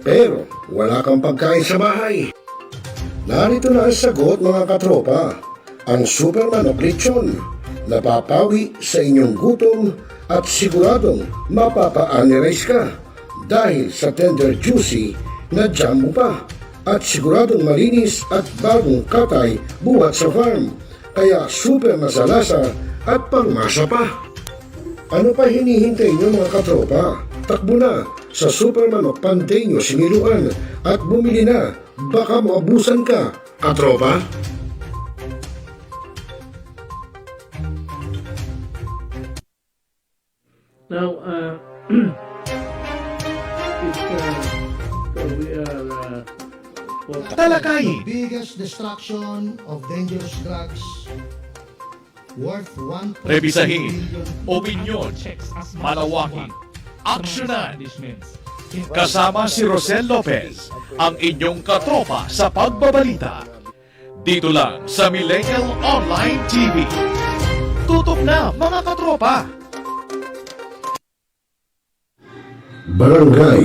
pero wala kang pagkain sa bahay. Narito na ang sagot mga katropa, ang super manok lechon. Napapawi sa inyong gutom at siguradong mapapa-anirize ka dahil sa tender juicy na jam mo pa at siguradong malinis at bagong katay buhat sa farm. Kaya super masalasa at pangmasa pa. Ano pa hinihintay nyo mga katropa? Takbo na sa Super Manok Panteño Similuan at bumili na. Baka maabusan ka, katropa. Now, we are Talakayin, Biggest destruction of dangerous drugs worth 1.2 rebisahin, billion. opinyon, malawaking, aksyonan. Kasama si Rosel Lopez, ang inyong katropa sa pagbabalita. Dito lang sa Millennial Online TV. Tutok na mga katropa! Barangay,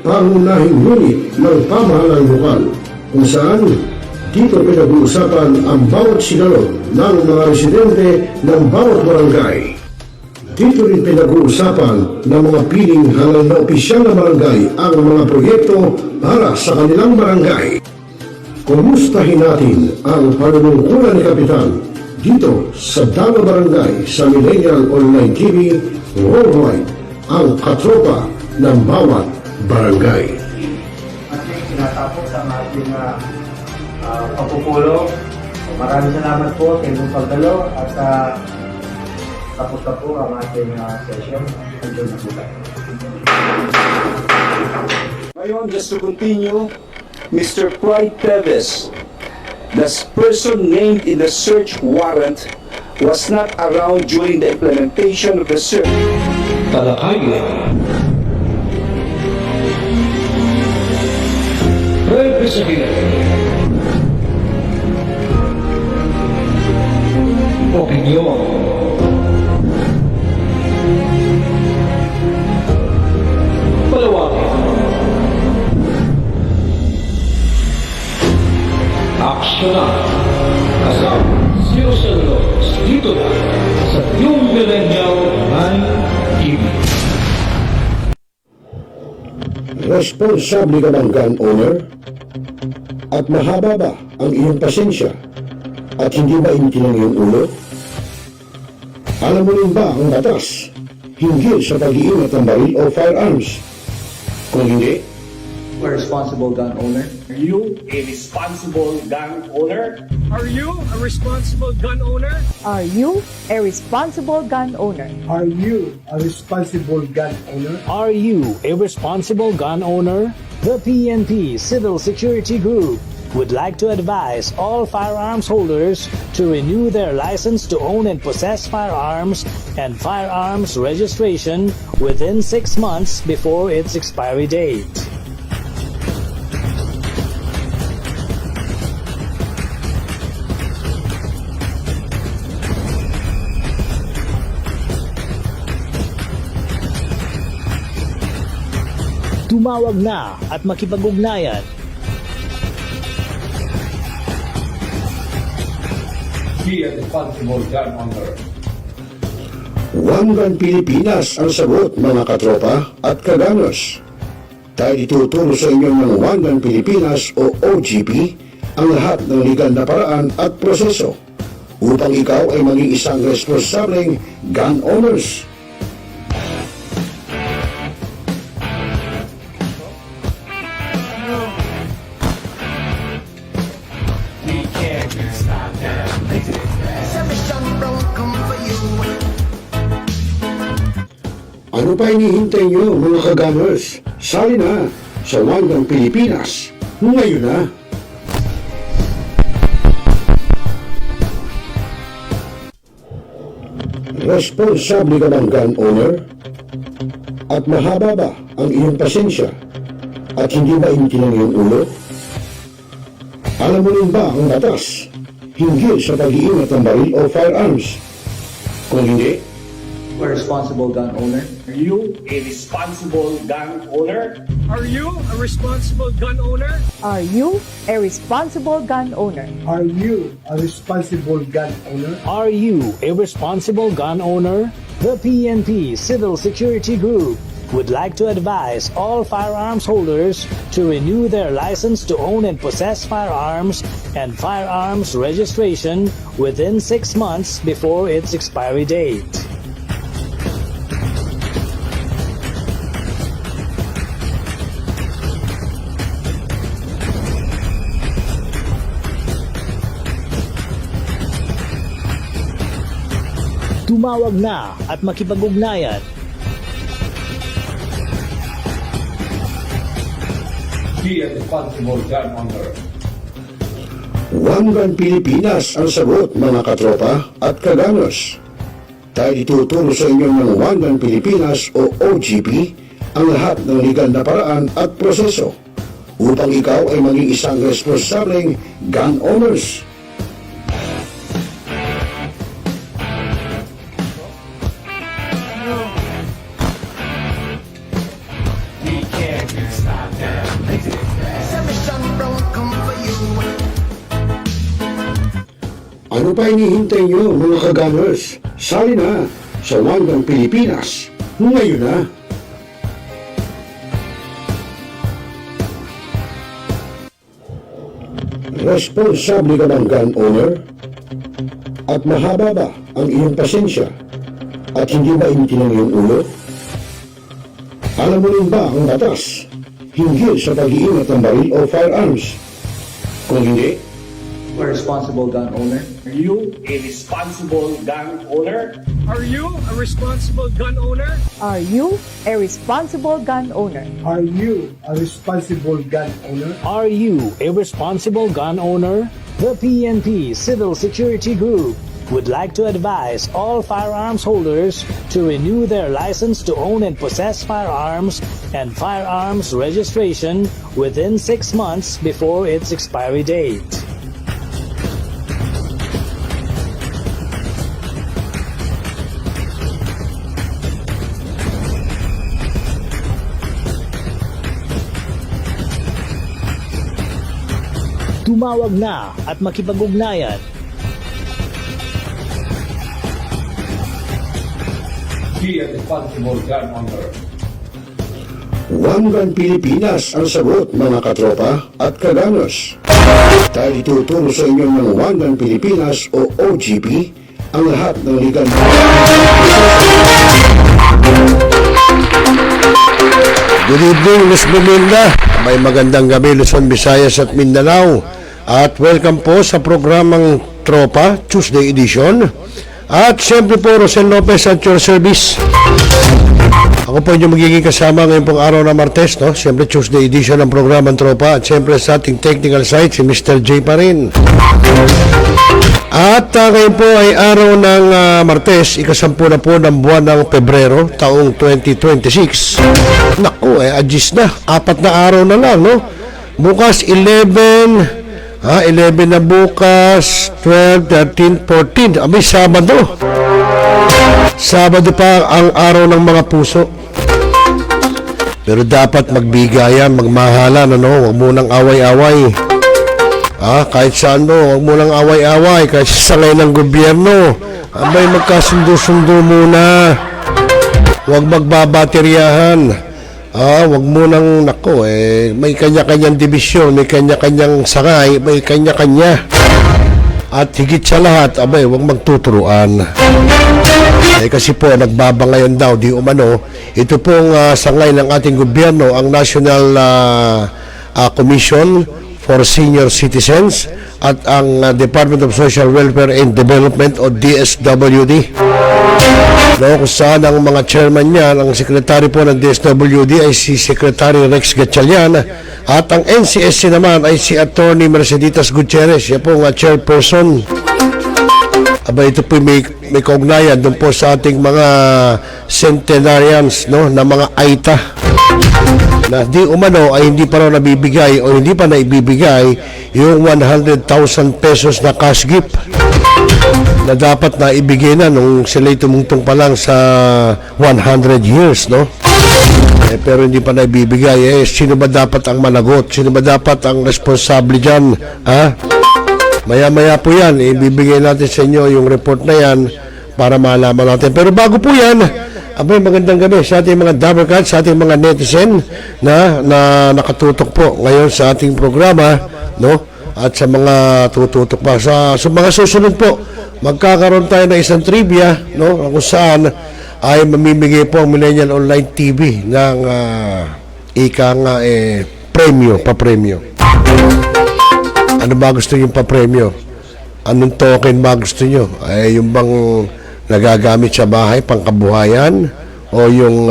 pangunahing unit ng pamahalaan lokal kung saan dito pinag-uusapan ang bawat sigalot ng mga residente ng bawat barangay. Dito rin pinag-uusapan ng mga piling halal na opisyal na barangay ang mga proyekto para sa kanilang barangay. Kumustahin natin ang panunungkulan ni Kapitan dito sa Dama Barangay sa Millennial Online TV Worldwide, ang katropa ng bawat barangay. Ating tinatapos ang ating pagpupulong. Maraming salamat po sa inyong pagdalo at tapos na po ang ating session. Enjoy na po tayo. Ngayon, just to continue, Mr. Clyde Teves, the person named in the search warrant, was not around during the implementation of the search. Talakayin. Representing opinion. Palawakin. Aksyonan. Kasama si Rosel Lopez dito na sa yung Millennial Online TV. Responsable ka ng gun owner? At mahaba ba ang iyong pasensya? At hindi ba inti ng iyong ulo? Alam mo rin ba ang batas hinggil sa pag-iingat ng baril o firearms? Kung hindi, A responsible gun owner. Are you a responsible gun owner? Are you a responsible gun owner? Are you a responsible gun owner? Are you a responsible gun owner? Are you a responsible gun owner? The PNP Civil Security Group would like to advise all firearms holders to renew their license to own and possess firearms and firearms registration within 6 months before its expiry date. Tumawag na at makipag-ugnayan. Be a responsible gun owner. One Gun Pilipinas ang sagot mga katropa at kagangers. Dahil ituturo sa inyo ng One Gun Pilipinas o OGP ang lahat ng legal na paraan at proseso upang ikaw ay maging isang responsableng gun owners. Ano pa hinihintay nyo mga kagamers? Sali na sa One Gun Pilipinas ngayon na! Responsable ka ng gun owner? At mahaba ba ang iyong pasensya? At hindi ba inti ng iyong ulo? Alam mo rin ba ang batas hinggil sa pag-iingat ng baril o firearms? Kung hindi, A responsible gun owner. Are you a responsible gun owner? Are you a responsible gun owner? Are you a responsible gun owner? Are you a responsible gun owner? Are you a responsible gun owner? The PNP Civil Security Group would like to advise all firearms holders to renew their license to own and possess firearms and firearms registration within 6 months before its expiry date. Tumawag na at makipag-ugnayan. Be a responsible gun owner. One Gun Pilipinas ang sagot, mga katropa at kaganos. Tayo ituturo sa inyo ng One Gun Pilipinas o OGP ang lahat ng legal na paraan at proseso upang ikaw ay maging isang responsableng gun owners. Ano pa hinihintay nyo, mga kagamers? Sali na sa One Gun Pilipinas ngayon na. Responsable ka bang gun owner? At mahaba ba ang iyong pasensya? At hindi ba initin ang iyong ulo? Alam mo rin ba ang batas hinggil sa pag-iingat ng baril o firearms? Kung hindi, A responsible gun owner? Are you a responsible gun owner? Are you a responsible gun owner? Are you a responsible gun owner? Are you a responsible gun owner? Are you a responsible gun owner? The PNP Civil Security Group would like to advise all firearms holders to renew their license to own and possess firearms and firearms registration within 6 months before its expiry date. Tumawag na at makipag-ugnayan. Be a responsible gun owner. One Gun Pilipinas ang sagot, mga katropa at kaganos. Tayo ituturo sa inyo ng One Gun Pilipinas o OGP ang lahat ng legal na Good evening, Luz Buminda. May magandang gabi, Luzon, Visayas at Mindanao. At welcome po sa programang Tropa, Tuesday edition. At siyempre po, Rosel Lopez at your service. Ako po yung magiging kasama ngayon pong araw na Martes, no? Siyempre Tuesday edition ng programang Tropa. At siyempre sa ating technical side, si Mr. J pa rin. At ngayon po ay araw ng Martes, ikasampu na po ng buwan ng Pebrero, taong 2026. Naku, adjust na. 4 na araw na lang, no? Bukas 11 na bukas, 12, 13, 14. Abay, Sabado. Sabado pa ang araw ng mga puso. Pero dapat magbigayan, magmahalan, ano? Huwag munang away-away. Kahit saan mo, huwag munang away-away. Kahit sa sangay ng gobyerno. Abay, magkasundo-sundo muna. Huwag magbabateryahan. Wag mo nang nako may kanya-kanyang divisyon, may kanya-kanyang sangay, may kanya-kanya. At higit sa lahat, abay, wag magtuturuan. Kasi po, nagbabangayan daw, di umano, ito pong sangay ng ating gobyerno, ang National Commission for Senior Citizens at ang Department of Social Welfare and Development o DSWD. No, kung saan ang mga chairman niyan, ang sekretary po ng DSWD ay si Secretary Rex Gatchalian at ang NCSC naman ay si Attorney Merceditas Gutierrez, siya po ang chairperson. Aba, ito po may kaugnayan doon po sa ating mga centenarians, no, na mga AITA na di umano ay hindi pa raw nabibigay o hindi pa naibibigay yung 100,000 pesos na cash gift na dapat na ibigay na nung sila'y tumungtong pa lang sa 100 years, no? Pero hindi pa naibibigay. Sino ba dapat ang managot? Sino ba dapat ang responsable dyan? Ha? Maya-maya po yan, ibibigay natin sa inyo yung report na yan para malaman natin. Pero bago po yan, abay, magandang gabi sa ating mga Dabarcats, sa ating mga netizen na nakatutok po ngayon sa ating programa, no? At sa mga tututok pa. Sa mga susunod po, magkakaroon tayo ng isang trivia, no? Kung saan ay mamimigay po ang Millennial Online TV ng premyo, pa-premyo. Ano ba gusto nyo pa-premyo? Anong token ba gusto nyo? Ay yung bang nagagamit sa bahay, pangkabuhayan? O yung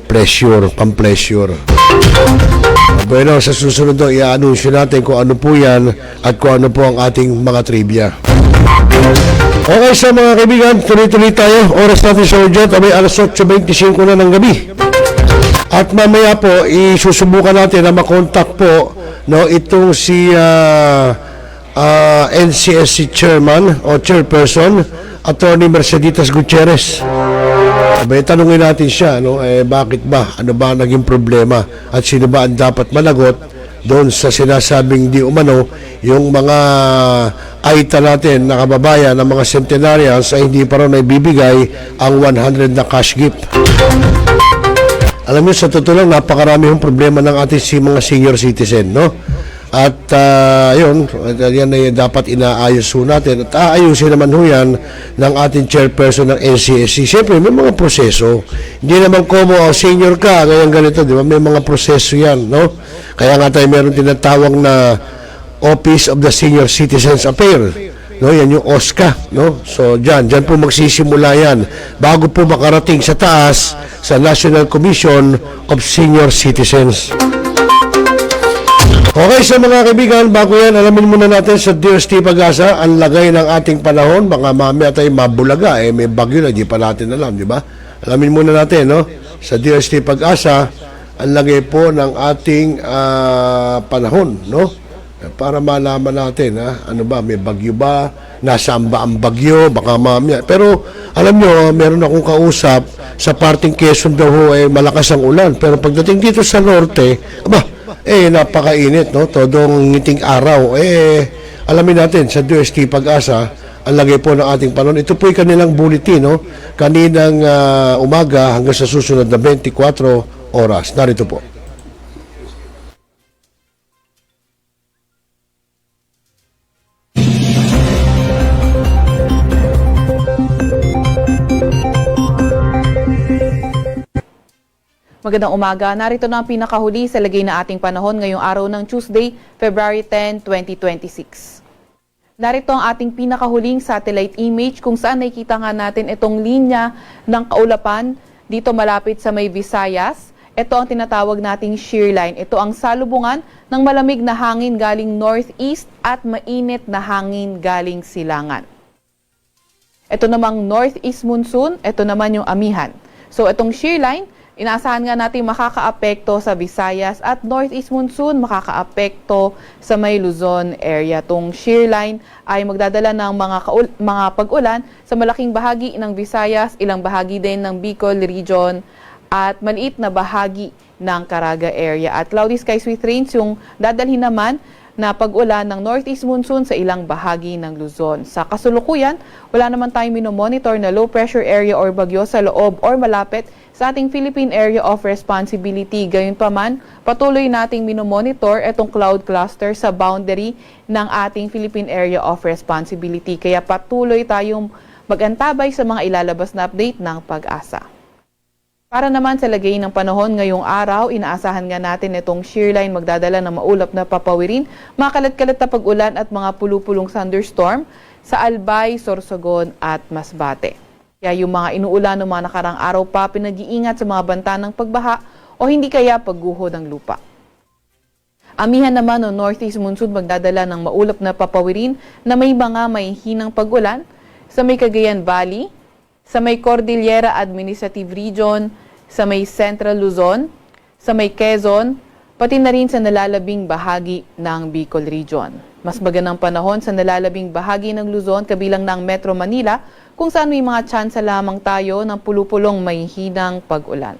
pleasure, pang-pleasure? Bueno, sa susunod do, i-anunsyo natin kung ano po yan at kung ano po ang ating mga trivia. Okay, sa mga kaibigan, tuloy-tuloy tayo. Oras natin sa udyat, abay alas 8:25 na ng gabi. At mamaya po, isusubukan natin na makontak po, no, itong si NCSC chairman o chairperson, Attorney Merceditas Gutierrez. Abay, tanungin natin siya, no, bakit ba? Ano ba naging problema? At sino ba ang dapat managot doon sa sinasabing di umano yung mga aita natin na kababayan ng mga centenarians ay hindi pa rin naibibigay ang 100 na cash gift. Alam niyo, sa totoo lang, napakarami yung problema ng ating mga senior citizen, no? At yun, yan ay dapat inaayos ho natin. At aayusin naman ho yan ng ating chairperson ng NCSC. Siyempre, may mga proseso. Hindi naman como, senior ka, ngayon ganito, di ba? May mga proseso yan, no? Kaya nga tayo meron tinatawag na Office of the Senior Citizens Affairs. No, yan yung OSCA, no? So, dyan po magsisimula yan. Bago po makarating sa taas, sa National Commission of Senior Citizens. Okay, sa mga kaibigan, bago yan, alamin muna natin sa DST Pag-asa ang lagay ng ating panahon. Baka mamaya tayo mabulaga, may bagyo na, di pa natin alam, di ba? Alamin muna natin, no? Sa DST Pag-asa, ang lagay po ng ating panahon, no? Para malaman natin, ano ba, may bagyo ba? Nasaan ba ang bagyo? Baka mamaya. Pero, alam nyo, meron akong kausap, sa parting Quezon daw ho, malakas ang ulan. Pero pagdating dito sa norte, napakainit, no? Todong ngiting araw. Alamin natin, sa DST Pag-asa, ang lagay po ng ating panahon. Ito po'y kanilang bulletin, no? Kaninang umaga hanggang sa susunod na 24 oras. Narito po. Magandang umaga. Narito na ang pinakahuli sa lagay na ating panahon ngayong araw ng Tuesday, February 10, 2026. Narito ang ating pinakahuling satellite image kung saan nakikita nga natin itong linya ng kaulapan dito malapit sa may Visayas. Ito ang tinatawag nating shear line. Ito ang salubungan ng malamig na hangin galing northeast at mainit na hangin galing silangan. Ito namang northeast monsoon, ito naman yung amihan. So itong shear line, inaasahan nga natin makakaapekto sa Visayas at northeast monsoon makakaapekto sa may Luzon area. Itong shear line ay magdadala ng mga pag-ulan sa malaking bahagi ng Visayas, ilang bahagi din ng Bicol region at maliit na bahagi ng Caraga area. At cloudy skies with rains yung dadalhin naman na pag-ulan ng northeast monsoon sa ilang bahagi ng Luzon. Sa kasulukuyan, wala naman tayong minomonitor na low pressure area or bagyo sa loob or malapit sa ating Philippine Area of Responsibility. Gayunpaman, patuloy nating minomonitor itong cloud cluster sa boundary ng ating Philippine Area of Responsibility. Kaya patuloy tayong mag-antabay sa mga ilalabas na update ng Pag-asa. Para naman sa lagay ng panahon ngayong araw, inaasahan nga natin itong shear line magdadala ng maulap na papawirin, mga kalat-kalat na pag-ulan at mga pulupulong thunderstorm sa Albay, Sorsogon at Masbate. Kaya yung mga inuulan ng mga nakarang araw pa, pinag-iingat sa mga banta ng pagbaha o hindi kaya pagguho ng lupa. Amihan naman o northeast monsoon magdadala ng maulap na papawirin na may mga mahihinang pag-ulan sa may Cagayan Valley, sa may Cordillera Administrative Region, sa may Central Luzon, sa may Quezon, pati na rin sa nalalabing bahagi ng Bicol Region. Mas magandang panahon sa nalalabing bahagi ng Luzon kabilang ng Metro Manila kung saan may mga tsansa lamang tayo ng pulupulong may hinang pag-ulan.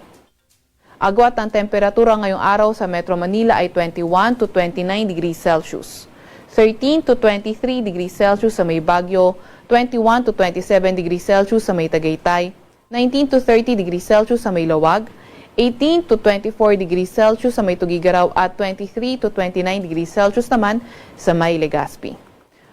Agwat ng temperatura ngayong araw sa Metro Manila ay 21 to 29 degrees Celsius. 13 to 23 degrees Celsius sa may Baguio, 21 to 27 degrees Celsius sa may Tagaytay, 19 to 30 degrees Celsius sa may Lawag, 18 to 24 degrees Celsius sa may Tugigaraw at 23 to 29 degrees Celsius naman sa may Legazpi.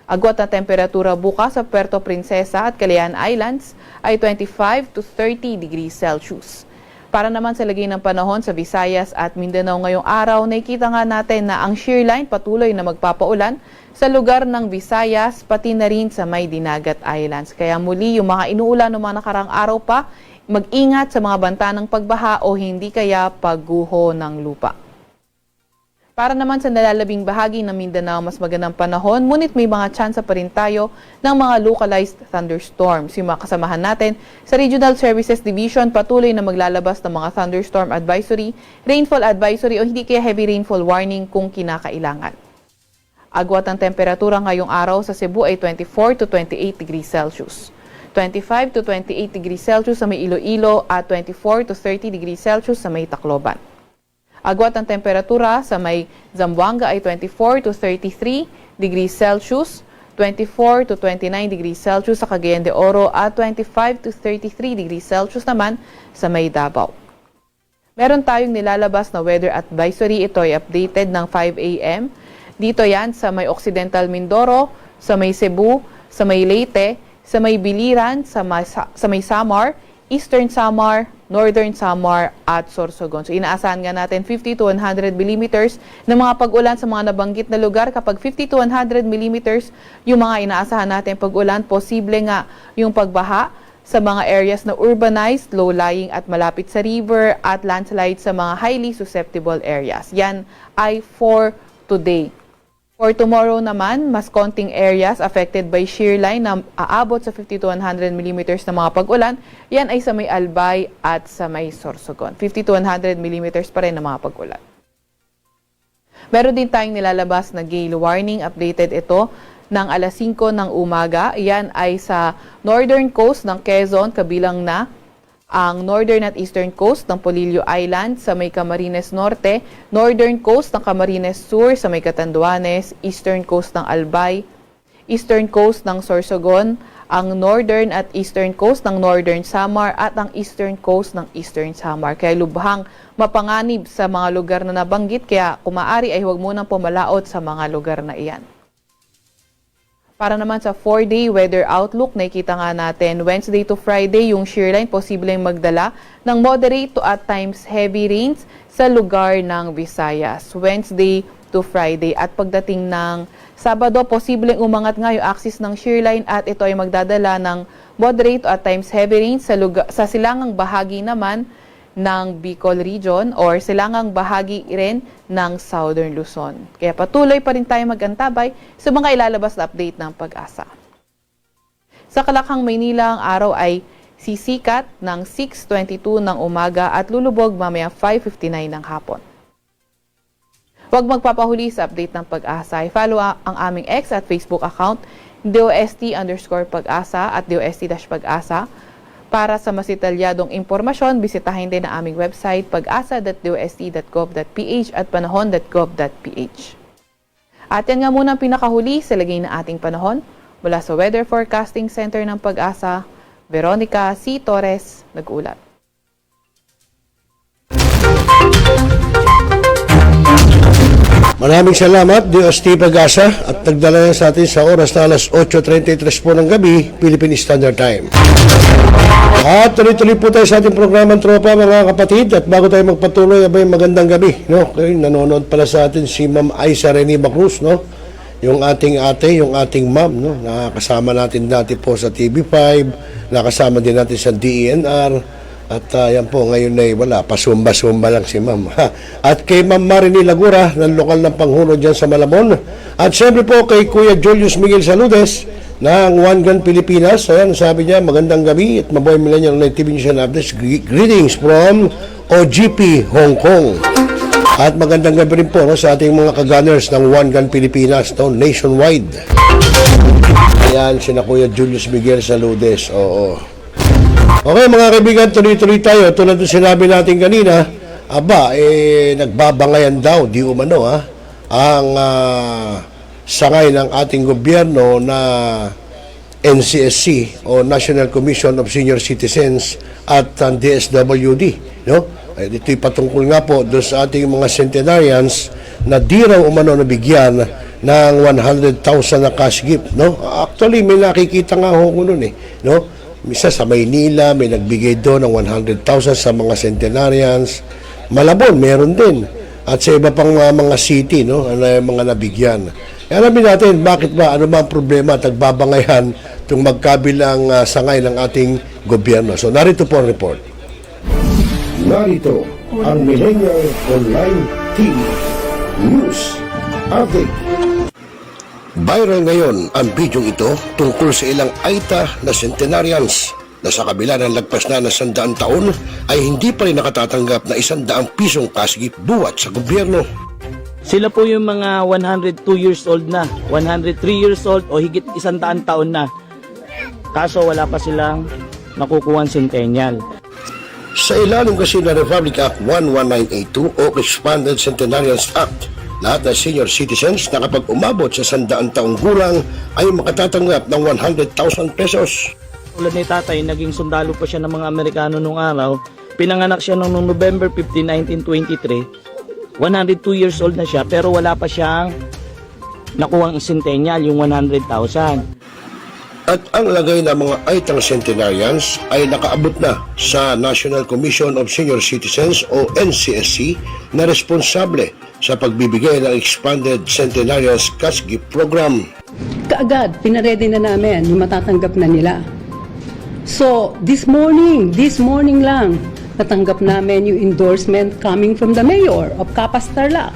Agwat na temperatura bukas sa Puerto Princesa at Calayan Islands ay 25 to 30 degrees Celsius. Para naman sa lagay ng panahon sa Visayas at Mindanao ngayong araw, nakikita nga natin na ang shear line patuloy na magpapaulan sa lugar ng Visayas pati na rin sa may Dinagat Islands. Kaya muli yung mga inuulan ng mga nakarang araw pa, mag-ingat sa mga banta ng pagbaha o hindi kaya pagguho ng lupa. Para naman sa nalalabing bahagi ng Mindanao, mas magandang panahon, ngunit may mga tsansa pa rin tayo ng mga localized thunderstorms. Yung mga kasamahan natin sa Regional Services Division, patuloy na maglalabas ng mga thunderstorm advisory, rainfall advisory o hindi kaya heavy rainfall warning kung kinakailangan. Agwat ang temperatura ngayong araw sa Cebu ay 24 to 28 degrees Celsius. 25 to 28 degrees Celsius sa may Iloilo at 24 to 30 degrees Celsius sa may Tacloban. Agwat ang temperatura sa may Zamboanga ay 24 to 33 degrees Celsius, 24 to 29 degrees Celsius sa Cagayan de Oro at 25 to 33 degrees Celsius naman sa may Davao. Meron tayong nilalabas na weather advisory. Ito ay updated ng 5 a.m. Dito yan sa may Occidental Mindoro, sa may Cebu, sa may Leyte, sa may Biliran, sa may Samar, Eastern Samar, Northern Samar at Sorsogon. So inaasahan nga natin 50 to 100 millimeters ng mga pag-ulan sa mga nabanggit na lugar. Kapag 50 to 100 millimeters, yung mga inaasahan natin pag-ulan, posible nga yung pagbaha sa mga areas na urbanized, low-lying at malapit sa river at landslide sa mga highly susceptible areas. Yan ay for today. For tomorrow naman, mas konting areas affected by shear line na aabot sa 50 to 100 millimeters na mga pag-ulan. Yan ay sa may Albay at sa may Sorsogon. 50 to 100 millimeters pa rin na mga pag-ulan. Meron din tayong nilalabas na gale warning. Updated ito ng alas 5 ng umaga. Yan ay sa northern coast ng Quezon, kabilang na ang northern at eastern coast ng Polillo Island sa may Camarines Norte, northern coast ng Camarines Sur sa may Catanduanes, eastern coast ng Albay, eastern coast ng Sorsogon, ang northern at eastern coast ng Northern Samar at ang eastern coast ng Eastern Samar. Kaya lubhang mapanganib sa mga lugar na nabanggit, kaya kung maaari ay huwag munang pumalaot sa mga lugar na iyan. Para naman sa 4-day weather outlook, nakikita nga natin Wednesday to Friday, yung shear line posibleng magdala ng moderate to at times heavy rains sa lugar ng Visayas. Wednesday to Friday. At pagdating ng Sabado, posibleng umangat nga yung axis ng shear line at ito ay magdadala ng moderate to at times heavy rains sa silangang bahagi naman ng Bicol Region or silangang bahagi rin ng Southern Luzon. Kaya patuloy pa rin tayo mag-antabay sa mga ilalabas na update ng Pag-asa. Sa Kalakhang, Maynila, ang araw ay sisikat ng 6:22 ng umaga at lulubog mamaya 5:59 ng hapon. Huwag magpapahuli sa update ng Pag-asa. I-follow ang aming X at Facebook account DOST_Pag-asa at DOST-Pag-asa. Para sa mas detalyadong impormasyon, bisitahin din ang aming website pag-asa.dost.gov.ph at panahon.gov.ph. At yan nga muna ang pinakahuli sa lagay na ating panahon. Mula sa Weather Forecasting Center ng Pag-asa, Veronica C. Torres, nag-ulat. Maraming salamat, DOST Pag-asa, at nagdala sa atin sa oras na alas 8:33 po ng gabi, Philippine Standard Time. At tuloy-tuloy po tayo sa ating programang Tropa, mga kapatid. At bago tayo magpatuloy, abay magandang gabi. No? Okay, nanonood pala sa atin si Ma'am Aiza Reniba Cruz, no? Yung ating ate, yung ating ma'am, no? Nakasama natin dati po sa TV5, nakasama din natin sa DENR. At yan po, ngayon ay wala, pasumba-sumba lang si Ma'am. At kay Ma'am Marini Lagura, ng lokal ng Panghuro dyan sa Malabon. At syempre po kay Kuya Julius Miguel Saludes, ng One Gun Pilipinas. Ayan, sabi niya, magandang gabi at mabuhay millennial na TV News and Updates. Greetings from OGP, Hong Kong. At magandang gabi rin po no, sa ating mga ka-gunners ng One Gun Pilipinas, no, nationwide. Ayan, sina Kuya Julius Miguel Saludes. Oo. Okay mga kaibigan, tuloy-tuloy tayo. Tulad ng sinabi natin kanina, nagbabangayan daw, di umano ang sangay ng ating gobyerno na NCSC o National Commission of Senior Citizens at DSWD, no? Dito'y patungkol nga po doon sa ating mga centenarians na di raw umano nabigyan ng 100,000 na cash gift, no? Actually, may nakikita nga ho ko noon no? Misa sa Maynila, may nagbigay doon ng 100,000 sa mga centenarians. Malabon, meron din. At sa iba pang mga city, no? Mga nabigyan. Alamin natin, bakit ba? Ano ba ang problema at nagbabangayan itong magkabilang sangay ng ating gobyerno? So, narito po ang report. Narito ang Millennial Online TV News Update. Viral ngayon ang video ito tungkol sa ilang Aita na centenarians na sa kabila ng lagpas na 100 taon ay hindi pa rin nakatatanggap na 100 pisong cash gift buwat sa gobyerno. Sila po yung mga 102 years old na, 103 years old o higit 100 taon na. Kaso wala pa silang nakukuha centennial. Sa ilalim kasi ng Republic Act 11982 o Expanded Centenarians Act, lahat ng senior citizens na kapag umabot sa 100 taong gulang ay makatatanggap ng 100,000 pesos. Tulad ni tatay, naging sundalo pa siya ng mga Amerikano nung araw. Pinanganak siya noong November 15, 1923. 102 years old na siya pero wala pa siyang nakuhang centennial, yung 100,000. At ang lagay ng mga Aitang centenarians ay nakaabot na sa National Commission of Senior Citizens o NCSC na responsable sa pagbibigay ng Expanded Centenarians Cash Gift Program. Kaagad, pinaredy na namin yung matatanggap na nila. So, this morning lang, natanggap namin yung endorsement coming from the mayor of Capas Tarlac.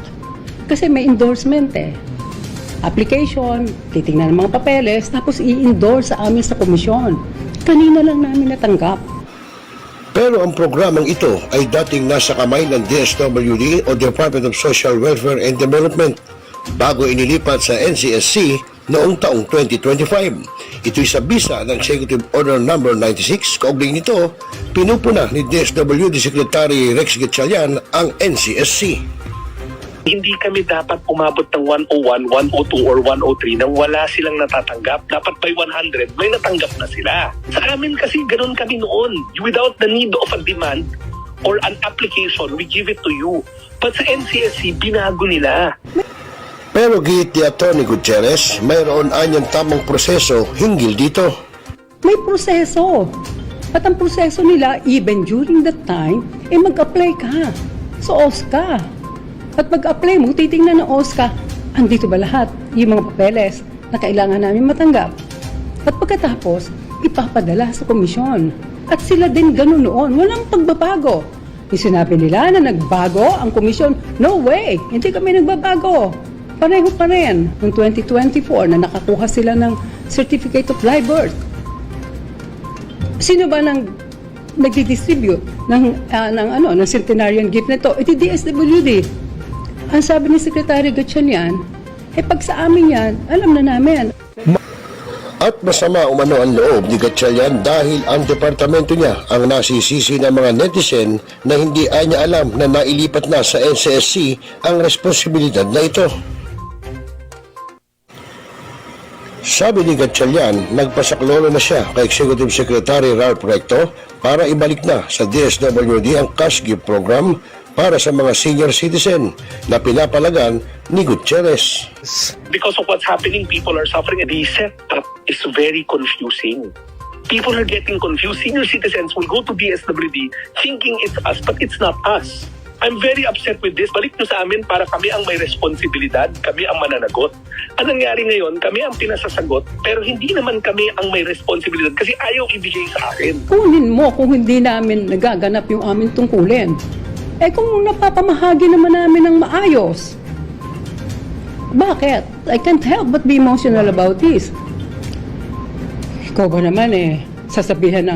Kasi may endorsement application, titingnan ng mga papeles, tapos i-endorse sa amin sa komisyon. Kanina lang namin natanggap. Pero ang programang ito ay dating nasa kamay ng DSWD o Department of Social Welfare and Development bago inilipat sa NCSC noong taong 2025. Ito'y sa bisa ng Executive Order No. 96. Kaugnay nito, pinupuna ni DSWD Secretary Rex Gatchalian ang NCSC. Hindi kami dapat umabot ng 101, 102, or 103 nang wala silang natatanggap. Dapat by 100, may natanggap na sila. Sa amin kasi, ganun kami noon. Without the need of a demand or an application, we give it to you. But sa NCSC, binago nila. Pero gihit ni Atty. Gutierrez, mayroon anyang tamang proseso hinggil dito. May proseso. At ang proseso nila, even during that time, mag-apply ka sa OSCA. At pag-apply mo, titingnan ng OSCA, andito ba lahat yung mga papeles na kailangan namin matanggap? At pagkatapos, ipapadala sa komisyon. At sila din ganun noon, walang pagbabago. Yung sinabi nila na nagbago ang komisyon, no way, hindi kami nagbabago. Pareho pa rin noong 2024 na nakakuha sila ng Certificate of Live Birth. Sino ba nagdi-distribute ng centenarian gift na ito? Ito DSWD. Ang sabi ni Secretary Gatchalian, pag sa amin yan, alam na namin. At masama umano ang loob ni Gatchalian dahil ang departamento niya ang nasisisi ng mga netizen na hindi niya alam na nailipat na sa NCSC ang responsibilidad na ito. Sabi ni Gatchalian, nagpasaklolo na siya kay Executive Secretary Ralph Recto para ibalik na sa DSWD ang cash gift program para sa mga senior citizen na pinapalagan ni Gutierrez. Because of what's happening, people are suffering. The setup is very confusing. People are getting confused. Senior citizens will go to DSWD thinking it's us, but it's not us. I'm very upset with this. Balik nyo sa amin para kami ang may responsibilidad, kami ang mananagot. Ang nangyari ngayon, kami ang pinasasagot, pero hindi naman kami ang may responsibilidad kasi ayaw ibigay sa akin. Kunin mo kung hindi namin nagaganap yung aming tungkulin. Kung napapamahagi naman namin ng maayos. Bakit? I can't help but be emotional about this. Ikaw ba naman sasabihan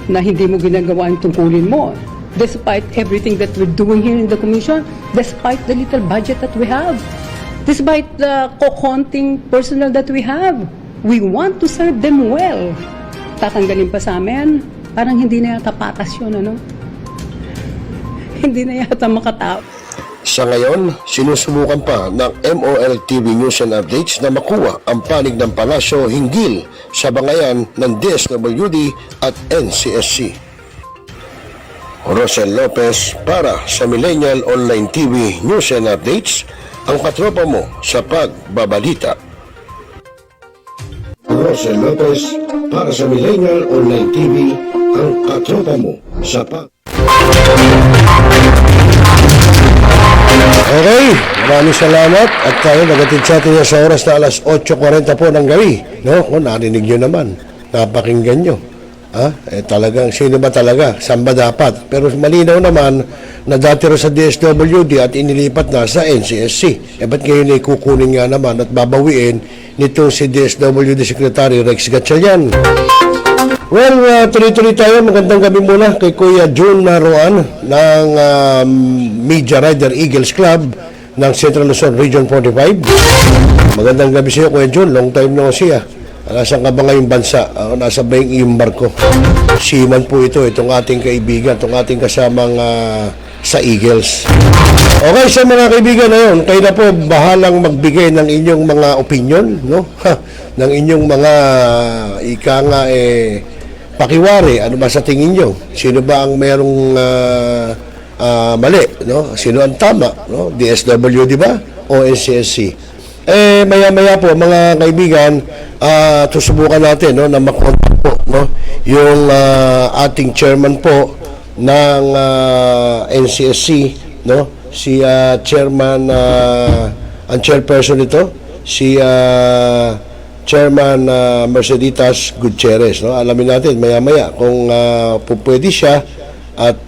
na hindi mo ginagawa ang tungkulin mo? Despite everything that we're doing here in the Commission, despite the little budget that we have, despite the kokonting personnel that we have, we want to serve them well. Tatanggalin pa sa amin? Parang hindi na yata patas yun, hindi na yata makatao. Sa ngayon, sinusubukan pa ng MOLTV News and Updates na makuha ang panig ng palasyo hinggil sa bangayan ng DSWD at NCSC. Rosel Lopez para sa Millennial Online TV News and Updates, ang katropa mo sa pagbabalita. Rosel Lopez para sa Millennial Online TV, ang katropa mo sa Okay, maraming salamat at tayo nagatid sa atin sa oras na alas 8:40 po ng gabi. No? Kung narinig nyo naman, napakinggan nyo. Talagang, sino ba talaga? Saan ba dapat? Pero malinaw naman na dati rin sa DSWD at inilipat na sa NCSC. Ba't ngayon ay kukunin nga naman at babawiin nitong si DSWD Secretary Rex Gatchalian? Well, tuloy-tuloy tayo. Magandang gabi muna kay Kuya June Naroan ng Media Rider Eagles Club ng Central Luzon Region 45. Magandang gabi sa iyo, Kuya June. Long time no siya. Nasaan ka ba ngayong bansa? Nasa ba yung iyong barko? Seaman po itong ating kaibigan, itong ating kasamang sa Eagles. Okay, sa mga kaibigan na yun, kayo na po bahalang magbigay ng inyong mga opinion, no? Ng inyong mga pakiwari, ano ba sa tingin nyo? Sino ba ang merong mali, no? Sino ang tama, no? DSWD ba o NCSC? Maya-maya po mga kaibigan, susubukan natin, no, na makontak po, no, yung ating chairman po ng NCSC, no, si chairman, ang chairperson nito, si Chairman Merceditas Gutierrez, no? Alamin natin maya-maya kung pwede siya at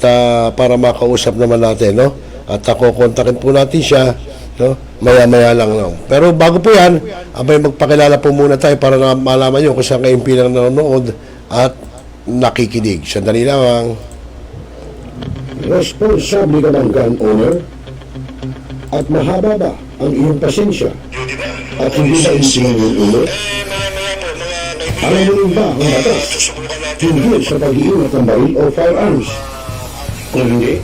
para makausap naman natin, no? At kontakin po natin siya, no? Maya-maya lang, no? Pero bago po yan, magpakilala po muna tayo para malaman nyo kung saan kayong pinang nanonood at nakikinig. Sandali lang. Responsable ka ng gun owner? At mahaba ba ang iyong pasensya? At hindi ba insilang yung ulo? Alam mo rin ba ang batas hinggil sa pag-iingat ng baril o firearms? Kung hindi,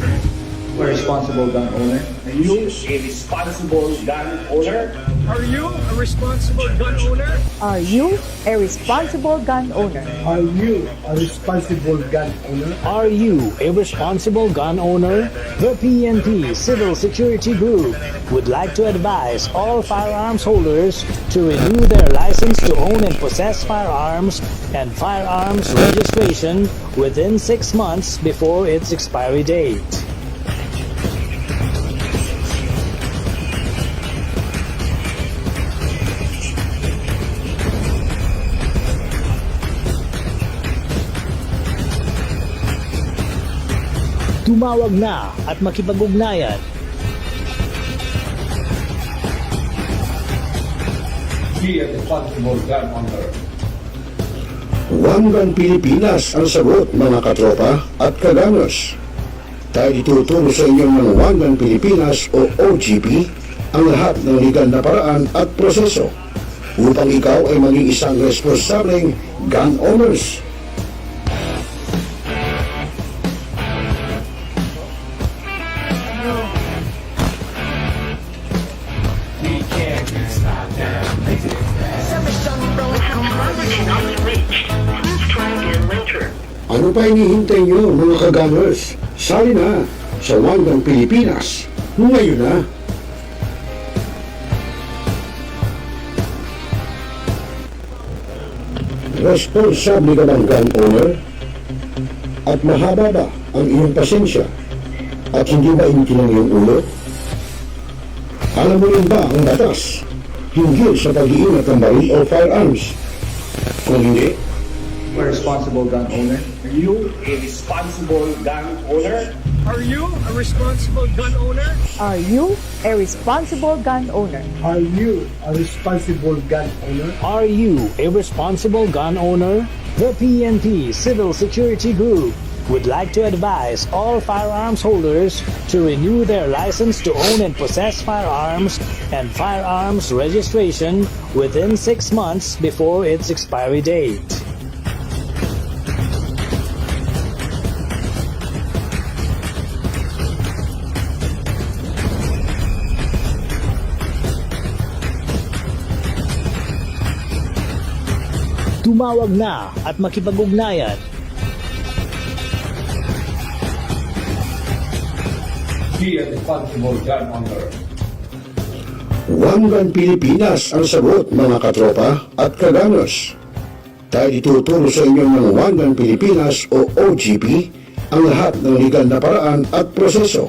We're responsible gun owner. Are you a responsible gun owner? Are you a responsible gun owner? Are you a responsible gun owner? Are you a responsible gun owner? Are you a responsible gun owner? The PNP Civil Security Group would like to advise all firearms holders to renew their license to own and possess firearms and firearms registration within 6 months before its expiry date. Tumawag na at makipag-ugnayan. Be a responsible gun owner. One Gun Pilipinas ang sagot, mga katropa at kagangers. Tayo ituturo sa inyong mga One Gun Pilipinas o OGP ang lahat ng legal na paraan at proseso upang ikaw ay maging isang responsableng gun owners. Ano pa hinihintay nyo, mga kagangers? Sali na sa One Gun Pilipinas ngayon na. Responsable ka ng gun owner? At mahaba ba ang iyong pasensya? At hindi ba intin ang iyong ulo? Alam mo rin ba ang batas hinggil sa pag-iingat ng baril o firearms? Kung hindi, We're responsible gun owner. Are you a responsible gun owner? Are you a responsible gun owner? Are you a responsible gun owner? Are you a responsible gun owner? Are you a responsible gun owner? The PNP Civil Security Group would like to advise all firearms holders to renew their license to own and possess firearms and firearms registration within 6 months before its expiry date. Tumawag na at makipag-ugnayan. Be a responsible gun owner. One Gun Pilipinas ang sagot, mga katropa at kaganos. Tayo ituturo sa inyo ng One Gun Pilipinas o OGP ang lahat ng legal na paraan at proseso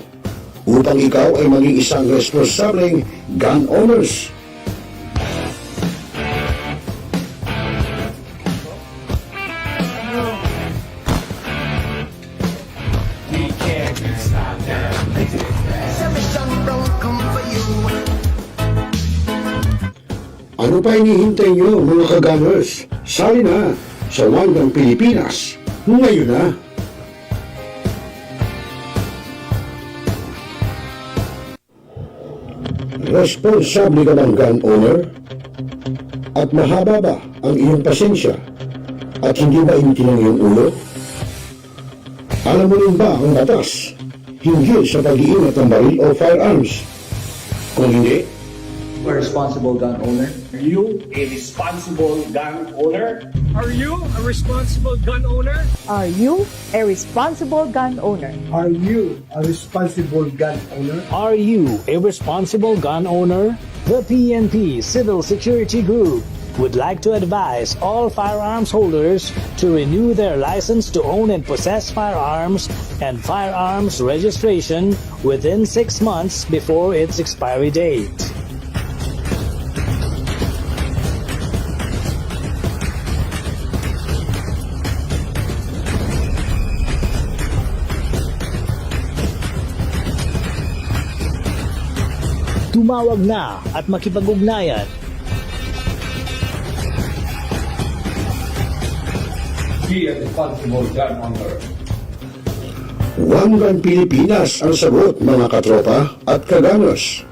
upang ikaw ay maging isang responsableng gun owners. Ano pa hinihintay nyo, mga kaganers? Sali na sa One Gun Pilipinas ngayon na. Responsable ka bang gun owner? At mahaba ba ang iyong pasensya? At hindi ba intin ang iyong ulo? Alam mo rin ba ang batas hinggil sa pag-iingat ng baril o firearms? Kung hindi, A responsible gun owner. Are you a responsible gun owner? Are you a responsible gun owner? Are you a responsible gun owner? Are you a responsible gun owner? Are you a responsible gun owner? The PNP Civil Security Group would like to advise all firearms holders to renew their license to own and possess firearms and firearms registration within 6 months before its expiry date. Tumawag na at makipag-ugnayan. Be a responsible gun owner. One Gun Pilipinas ang sagot, mga katropa at kaganos.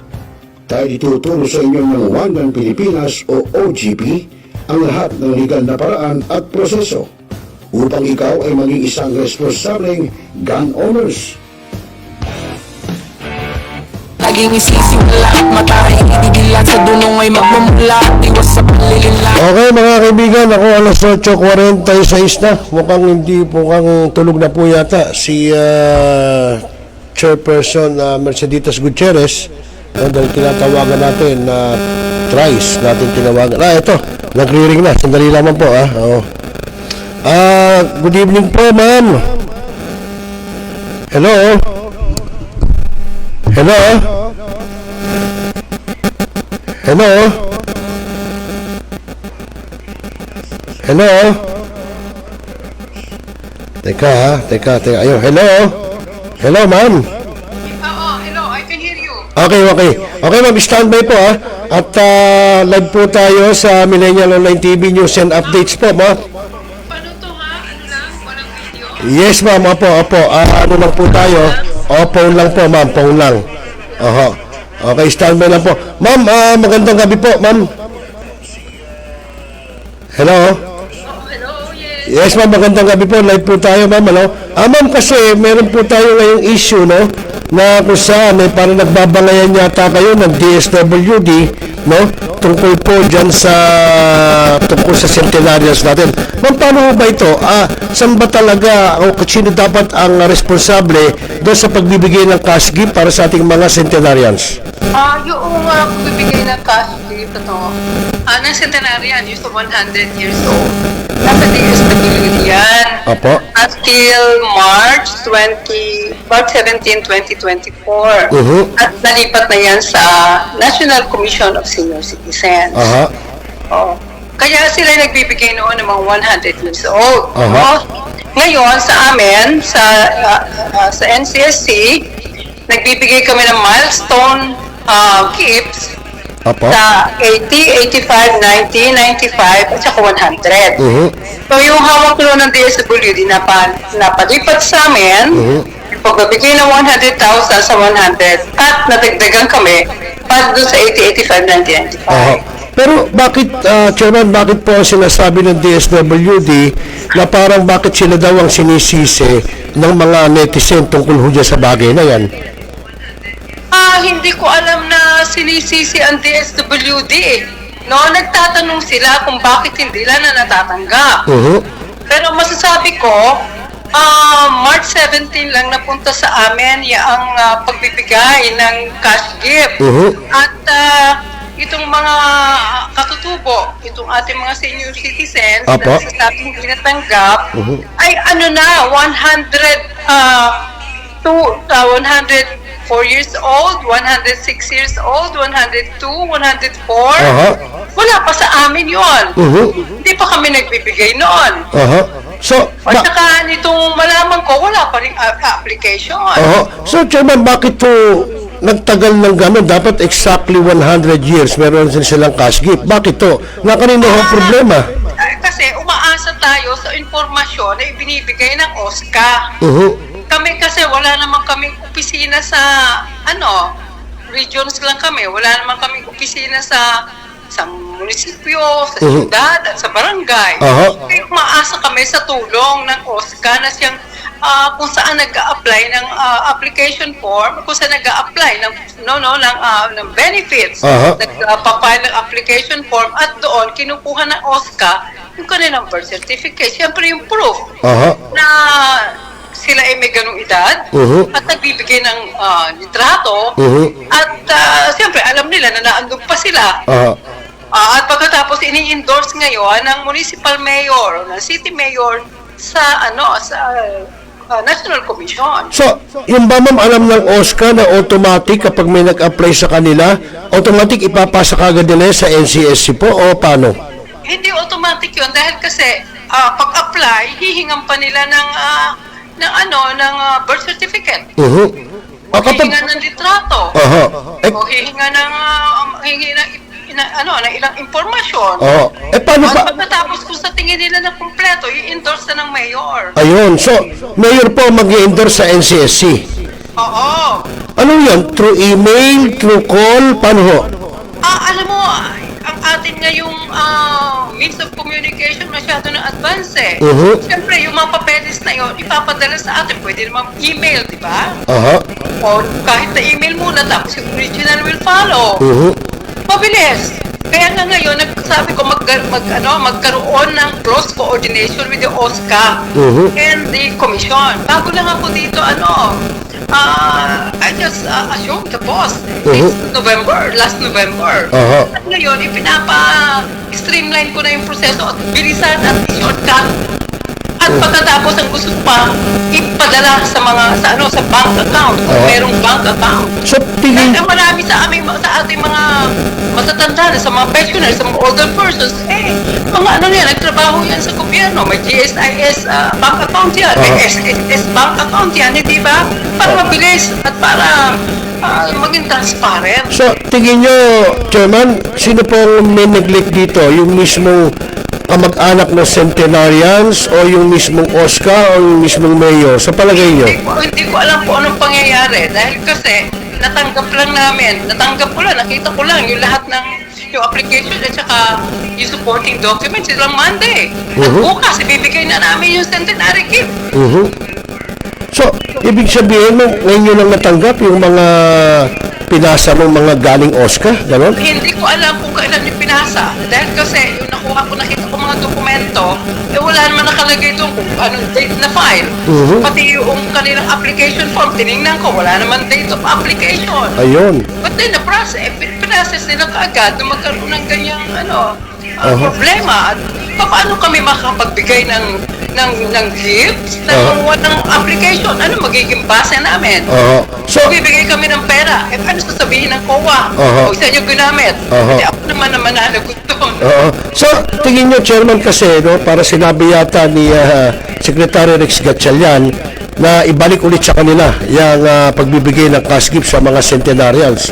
Tayo ituturo sa inyo ng One Gun Pilipinas o OGP ang lahat ng legal na paraan at proseso upang ikaw ay maging isang responsableng gun owners. Laging isisiwala at matay, ididilat sa dunong ay magmumula at iwas sa panlilila. Okay mga kaibigan, ako alas 8:46 na. Mukhang tulog na po yata si Chairperson Merceditas Gutierrez. Dahil tinatawagan natin na thrice natin tinawagan. Ito, nagre-ring na. Sandali lamang po good evening po, ma'am. Hello? Hello? Hello? Hello? Teka. Ayun, hello? Hello, ma'am? Oo, hello, I can hear you. Okay, ma'am, standby po At live po tayo sa Millennial Online TV News and Updates po, ma'am. Paano to ha? Ano lang? Walang video? Yes, ma'am, opo. Ano lang po tayo? Phone lang po, ma'am, phone lang. Okay, standby lang po. Ma'am, magandang gabi po, ma'am. Hello? Hello, yes. Yes, ma'am, magandang gabi po. Live po tayo, ma'am. Hello? Ma'am, kasi meron po tayo ngayong issue, no? Na kung saan, parang nagbabangayan yata kayo ng DSWD, no? Tungkol po dyan tungkol sa centenarians natin. Ma'am, paano ba ito? Saan ba talaga, o sino dapat ang responsable doon sa pagbibigay ng cash gift para sa ating mga centenarians? Yung bibigay ng cash dito to, ng centenarian is 100 years old. Nasa DSWD yan. Opo. Until March 17, 2024. At nalipat na yan sa National Commission of Senior Citizens. Kaya sila nagbibigay noon ng mga 100 years old. Ngayon, sa amin, sa NCSC, nagbibigay kami ng milestone gifts sa 80, 85, 90, 95, at saka 100. So, yung hawak noon ng DSWD na napalipat sa amin, pagbibigay ng 100,000 sa 100, at nadagdagan kami para doon sa 80, 85, 90, 95. Pero bakit, Chairman, bakit po sinasabi ng DSWD na parang bakit sila daw ang sinisisi ng mga netizen tungkol ho dyan sa bagay na yan? Hindi ko alam na sinisisi ang DSWD No, nagtatanong sila kung bakit hindi lang na natatanggap. Pero masasabi ko, March 17 lang napunta sa amin ang pagbibigay ng cash gift. At itong mga katutubo, itong ating mga senior citizens na nagsasabing hindi natanggap, ay ano na, 104 years old, 106 years old, 102, 104. Wala pa sa amin yon. Hindi pa kami nagbibigay noon. So, At saka nitong malaman ko, wala pa rin application. So, Chairman, bakit po nagtagal ng gano'n? Dapat exactly 100 years meron silang cash gift. Bakit to? Na kanino ang problema? Kasi umaasa tayo sa informasyon na ibinibigay ng OSCA. Kami kasi wala naman kaming opisina sa regions lang kami. Wala naman kaming opisina sa munisipyo, sa syudad at sa barangay. Kaya umaasa kami sa tulong ng OSCA na siyang kung saan nag-a-apply ng application form, kung saan nag-a-apply ng benefits, nagpapile ng application form at doon kinukuha ng OSCA yung kanilang birth certificate. Siyempre yung proof na sila ay may ganung edad at nagbibigay ng litrato at siyempre alam nila na naandun pa sila. At pagkatapos ini-endorse ngayon ng municipal mayor o ng city mayor sa National Commission. So, yung ba ma'am alam ng OSCA na automatic kapag may nag-apply sa kanila, automatic ipapasa kagad nila sa NCSC po o paano? Hindi automatic yun dahil kasi pag-apply, hihingan pa nila ng birth certificate. Hihinga ng litrato. O hihinga ng ilang impormasyon. Paano pa? Pagkatapos kung sa tingin nila na kumpleto, i-endorse na ng mayor. Ayun. So, mayor po mag-i-endorse sa NCSC. Oo. Ano yan? Through email? Through call? Paano ho? Alam mo, ang atin ngayong means of communication masyado na advance eh. Siyempre, yung mga papeles na yun, ipapadala sa atin. Pwede naman email, di ba? O kahit na email muna, tapos yung original will follow. Mabilis. Kaya nga ngayon, sabi ko magkaroon ng close coordination with the OSCA and the Commission. Bago lang ako dito, I just assumed the boss last November. At ngayon, ipinapa-streamline ko na yung proseso at bilisan at i-shortcut. At pagkatapos ang gusto pa, ipadala sa bank account, kung merong bank account. So, Kaya marami sa ating mga matatanda, sa mga pensioners, sa mga older persons, nagtrabaho yan sa gobyerno. May GSIS bank account yan, may SSS bank account yan, hindi ba? Para mabilis at para maging transparent. So, tingin nyo, Chairman, sino pong may neglect dito? Yung mismong kamag-anak ng centenarians o yung mismong OSCA o yung mismong mayor? Sa palagay nyo? Hindi ko alam po anong pangyayari dahil kasi natanggap ko lang, nakita ko lang yung lahat ng yung application at saka yung supporting documents silang Monday. At bukas, ibibigay na namin yung centenary gift. So, ibig sabihin mo, ngayon nyo lang natanggap yung mga pinasa mong mga galing OSCA? Ganon? Hindi ko alam kung kailan yung pinasa. Dahil kasi yung nakita ko mga dokumento, wala naman nakalagay doon kung anong date na file. Pati yung kanilang application form, tinignan ko, wala naman date of application. Ayun. But then, process nila kaagad na magkaroon ng ganyang problema. At paano kami makapagbigay ng gifts ng walang application? Ano magiging base namin? So, bibigay kami ng pera. Ano sasabihin ng COA? O isa nyo ginamit? Hindi ako naman mananagot doon. So, tingin nyo, Chairman, kasi, para sinabi yata ni Secretary Rex Gatchalian na ibalik ulit sa kanila yung pagbibigay ng cash gift sa mga centenarians.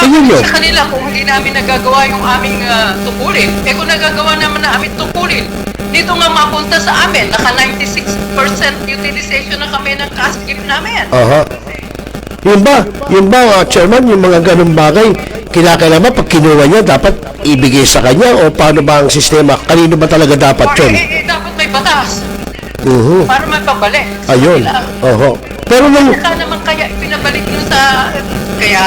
Tingin nyo? Sa kanila kung hindi namin nagagawa yung aming tungkulin. Kung nagagawa naman namin tungkulin, dito nga mapunta sa amin, naka 96% utilization na kami ng cash gift namin. Yun ba, Chairman, yung mga ganun bagay, kinakailangan ba pag kinuha niya, dapat ibigay sa kanya o paano ba ang sistema? Kanino ba talaga dapat yun? Dapat may batas. Para may pabalik. Ayun. Pero nung... Saka naman kaya ipinabalik nyo sa Kaya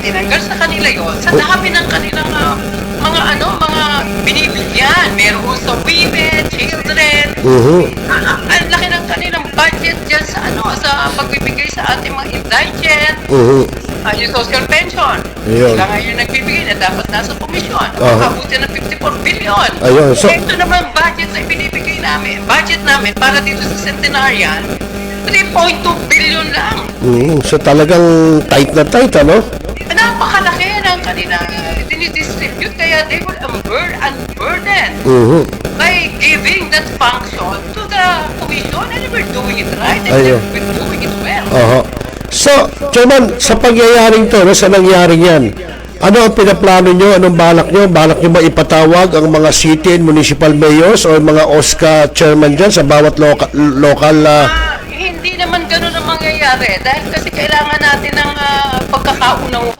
tinanggal sa kanila yon sa dami ng kanilang mga binibigyan. Meron sa women, children. Ang laki ng kanilang budget dyan sa pagbibigay sa ating mga indigent. Yung social pension. Sila ngayon nagbibigay na dapat nasa komisyon. Makabuti ng 54 billion. Ito naman budget na ibinibigay namin. Budget namin para dito sa Centenarian, 3.2 billion lang. So talagang tight na tight, ano? Napakalaki ng kanilang dinidistribute, kaya they will unburden by giving that function to the commission, and we're doing it right, and we're doing it well. So, Chairman, sa pangyayaring to, sa nangyaring yan, ano ang pinaplano nyo? Anong balak nyo? Balak nyo ba ipatawag ang mga city and municipal mayors o mga OSCA chairman dyan sa bawat local Hindi naman ganun ang mangyayari dahil kasi kailangan natin ng pagkakaunaw.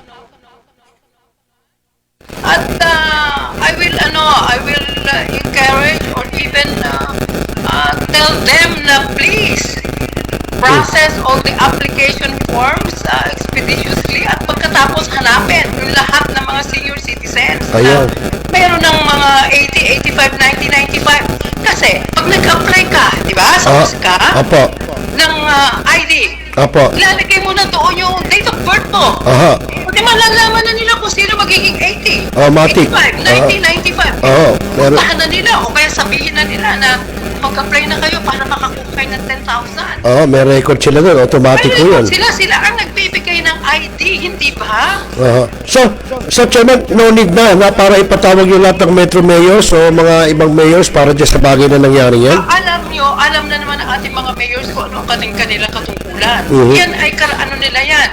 At I will encourage or even tell them na please process all the application forms expeditiously at pagkatapos hanapin yung lahat ng mga senior citizens na mayroon ng mga 80, 85, 90, 95. Kasi pag nag-apply ka, di ba, sa OSCA, ng ID, lalagay mo na doon yung date of birth mo. Di malalaman na nila kung sino magiging 80, 85, 90, 95. Puntahan na nila o kaya sabihin na nila na mag-apply na kayo para makakuha kayo ng 10,000. May record sila doon. Automatic ko yun. Sila ang nagbibigay ng ID, hindi ba? So, Chairman, no need na para ipatawag yung lahat ng Metro Mayors o mga ibang mayors para dyan sa bagay na nangyari yan? Alam na naman ang ating mga mayors kung ano ang kanilang katungkulan. Yan ay nila yan.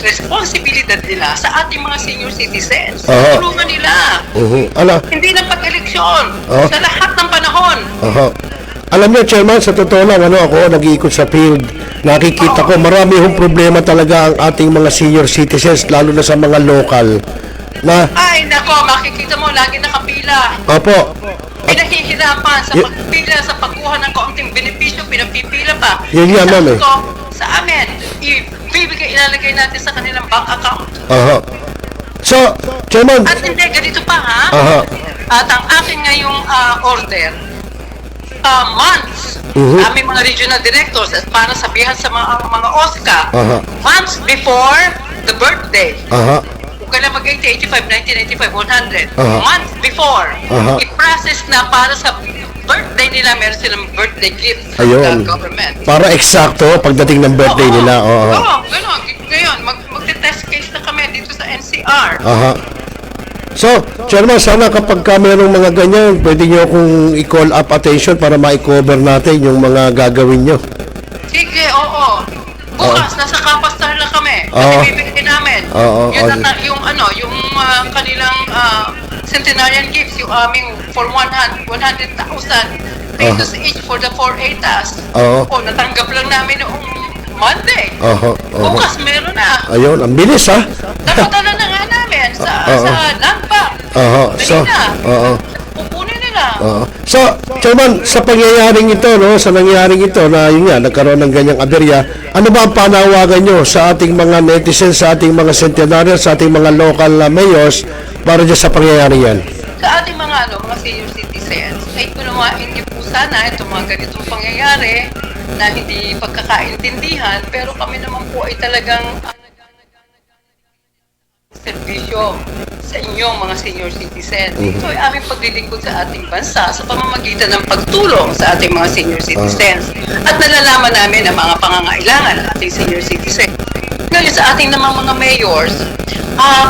Responsibilidad nila sa ating mga senior citizens. Tulungan nila. Hindi na pag-eleksyon. Sa lahat ng panahon. Alam niyo, Chairman, sa totoo lang, ako nag-iikot sa field, nakikita ko marami hong problema talaga ang ating mga senior citizens, lalo na sa mga local. Ay, nako, makikita mo, lagi nakapila. Pinahihirapan sa pagpila, sa pagkuha ng kaunting benepisyo, pinapipila pa. Yun yan, ma'am. Sa amin, ilalagay natin sa kanilang bank account. So, Chairman. At hindi, ganito pa ha. At ang akin ngayong order, months, aming mga regional directors at para sabihan sa mga OSCA, months before the birthday. Kung kailan mag-80, 85, 90, 95, 100. Months before, i-process na para sa birthday nila, meron silang birthday gift from the government. Para eksakto pagdating ng birthday nila. Ganon. Ngayon, magte-test case na kami dito sa NCR. So, Chairman, sana kapag mayroong mga ganyan, pwede nyo akong i-call up attention para ma-cover natin yung mga gagawin nyo. Sige, oo. Bukas, nasa Kapastar lang kami. Bibigyan namin. Yung kanilang centenarian gifts, yung aming for 100,000 pesos each for the 4 ATAs. Natanggap lang namin noong Monday. Bukas, meron na. Ayun, ang bilis ha. Napadala na nga namin sa land bank. Pupunin nila. So, Chairman, sa pangyayaring ito, sa nangyaring ito na yun nga, nagkaroon ng ganyang aberya, ano ba ang panawagan nyo sa ating mga netizens, sa ating mga centenarians, sa ating mga local mayors para dyan sa pangyayari yan? Sa ating mga senior citizens, ay kunawain niyo po sana itong mga ganitong pangyayari na hindi pagkakaintindihan, pero kami naman po ay talagang serbisyo sa inyong mga senior citizens. Ito ay aming paglilingkod sa ating bansa sa pamamagitan ng pagtulong sa ating mga senior citizens. At nalalaman namin ang mga pangangailangan ng ating senior citizens. Ngayon sa ating naman mga mayors,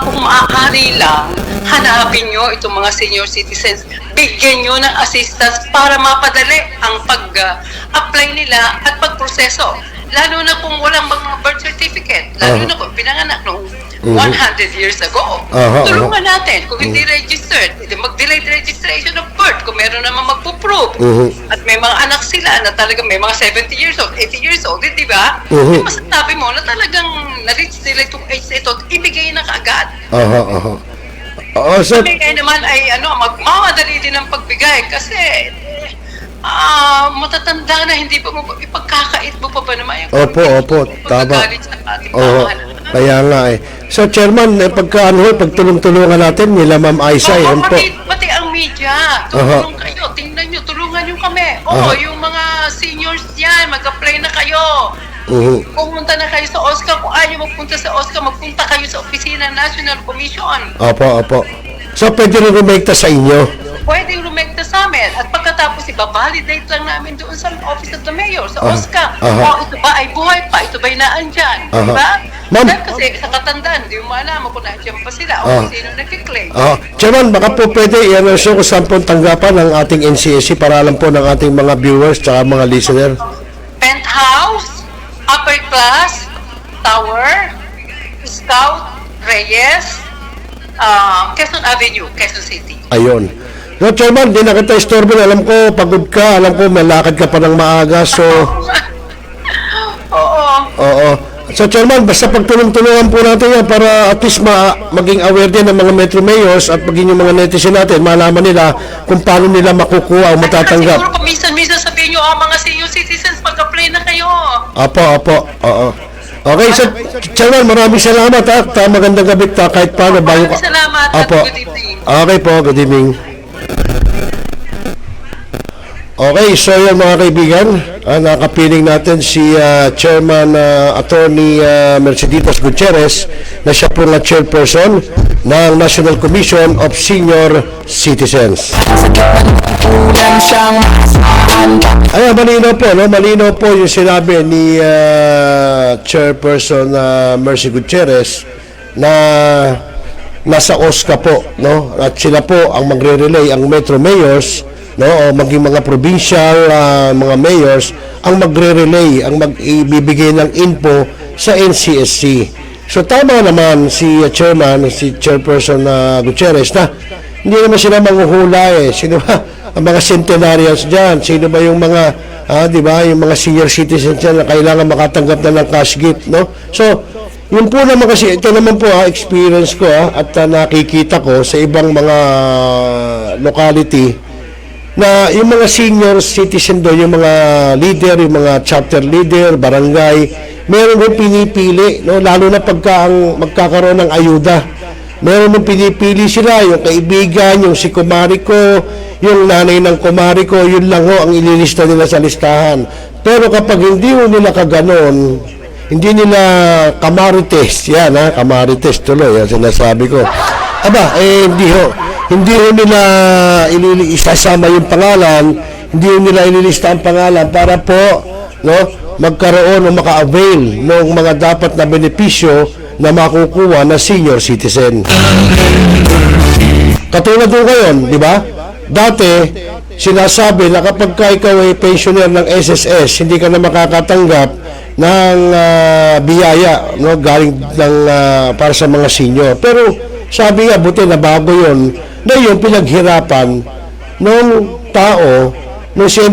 kung maaari lang, hanapin nyo itong mga senior citizens, bigyan nyo ng assistance para mapadali ang pag-apply nila at pagproseso. Lalo na kung walang mga birth certificate, lalo na kung pinanganak noong 100 years ago. Tulungan natin. Kung hindi registered, mag-delayed registration of birth. Kung meron naman magpo-prove. At may mga anak sila na talagang may mga 70 years old, 80 years old, di ba? Masasabi mo na talagang na-reach nila itong age na ito at ibigay na kaagad. Kami naman ay magmamadali din ang pagbigay kasi matatanda na, hindi pa mo ipagkakait mo pa ba naman yung Opo, tama. pagkagalit sa ating Oo, mahal. kaya nga eh. So, Chairman, pagtulong-tulungan natin nila Ma'am Aisa, yan po. Pati ang media, tulungan kayo, tingnan nyo, tulungan nyo kami. Yung mga seniors yan, mag-apply na kayo. Pumunta na kayo sa OSCA. Kung ayaw magpunta sa OSCA, magpunta kayo sa opisina ng National Commission. Opo. So, pwede rin rumekta sa inyo? Pwede rumekta sa amin. At pagkatapos, iba-validate lang namin doon sa Office of the Mayor, sa OSCA. Ito ba ay buhay pa? Ito ba'y naandyan? Diba? Ma'am, kasi sa katandaan, hindi mo alam kung naandyan pa sila o sino nagkiklaim. Chairman, baka po pwede i-announce kung saan po tanggapan ng ating NCSC para alam po ng ating mga viewers at mga listener. Penthouse, Upper Class, Tower, Scout, Reyes, Quezon Avenue, Quezon City. Ayun. No, Chairman, di na kita istorbo. Alam ko, pagod ka. Alam ko, malakad ka pa ng maaga. So, Oo. So, Chairman, basta pagtulong-tulungan po natin yan para at least maging aware din ng mga Metro Mayors at maging yung mga netizen natin, malaman nila kung paano nila makukuha o matatanggap. Siguro minsan sabihin nyo, mga senior citizens, mag-apply na kayo. Opo. Oo. Okay, so, Chairman, maraming salamat at magandang gabi kahit paano. Maraming salamat at Opo. good evening. Okay po, good evening. Okay, so yan mga kaibigan, nakapiling natin si Chairman Attorney Merceditas Gutierrez na siya po na chairperson ng National Commission of Senior Citizens. Ayan, malinaw po yung sinabi ni Chairperson Mercy Gutierrez na nasa OSCA po, no? At sila po ang magre-relay, ang Metro Mayors, no, o maging mga provincial mga mayors ang magre-relay, ang magbibigay ng info sa NCSC. So tama naman si Chairperson Gutierrez na hindi naman sila manghuhula eh. Sino ba ang mga centenarians diyan? Sino ba yung mga di ba, yung mga senior citizens diyan na kailangan makatanggap na ng cash gift, no? So yun po naman kasi, ito naman po experience ko at nakikita ko sa ibang mga locality na yung mga senior citizen doon, yung mga leader, yung mga chapter leader, barangay, meron mo pinipili, no? Lalo na pagka ang magkakaroon ng ayuda. Meron mo pinipili sila, yung kaibigan, yung si kumari ko, yung nanay ng kumari ko, yun lang ho ang ililista nila sa listahan. Pero kapag hindi mo nila kaganon, hindi nila kamarites, yan kamarites tuloy, yan sinasabi ko. Hindi ho nila isasama yung pangalan, hindi ho nila ililista ang pangalan para po, no, magkaroon o maka-avail ng mga dapat na benepisyo na makukuha na senior citizen. Katulad doon ngayon, di ba? Dati, sinasabi na kapag ikaw ay pensioner ng SSS, hindi ka na makakatanggap ng biyaya, no, galing ng para sa mga senior. Pero sabi nga, buti na bago yun, na yung pinaghirapan ng tao nung siya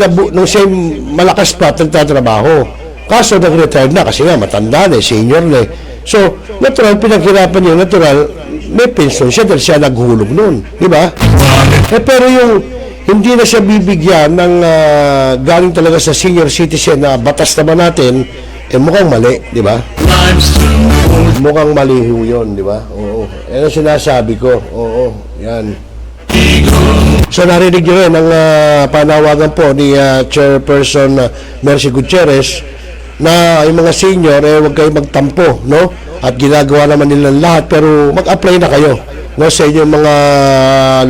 malakas pa at nagtatrabaho. Kaso nag-retire na kasi nga matanda na, senior na. So, natural, pinaghirapan niya, natural, may pension siya dahil siya naghulog noon. Di ba? Pero yung hindi na siya bibigyan ng galing talaga sa senior citizen na batas naman natin, mukhang mali, di ba? Mukhang mali yun, di ba? Oo. Yan ang sinasabi ko. Oo, yan. So narinig nyo rin ang panawagan po ni Chairperson Mercy Gutierrez na yung mga senior, huwag kayo magtampo, no? At ginagawa naman nilang lahat, pero mag-apply na kayo, no, sa inyong mga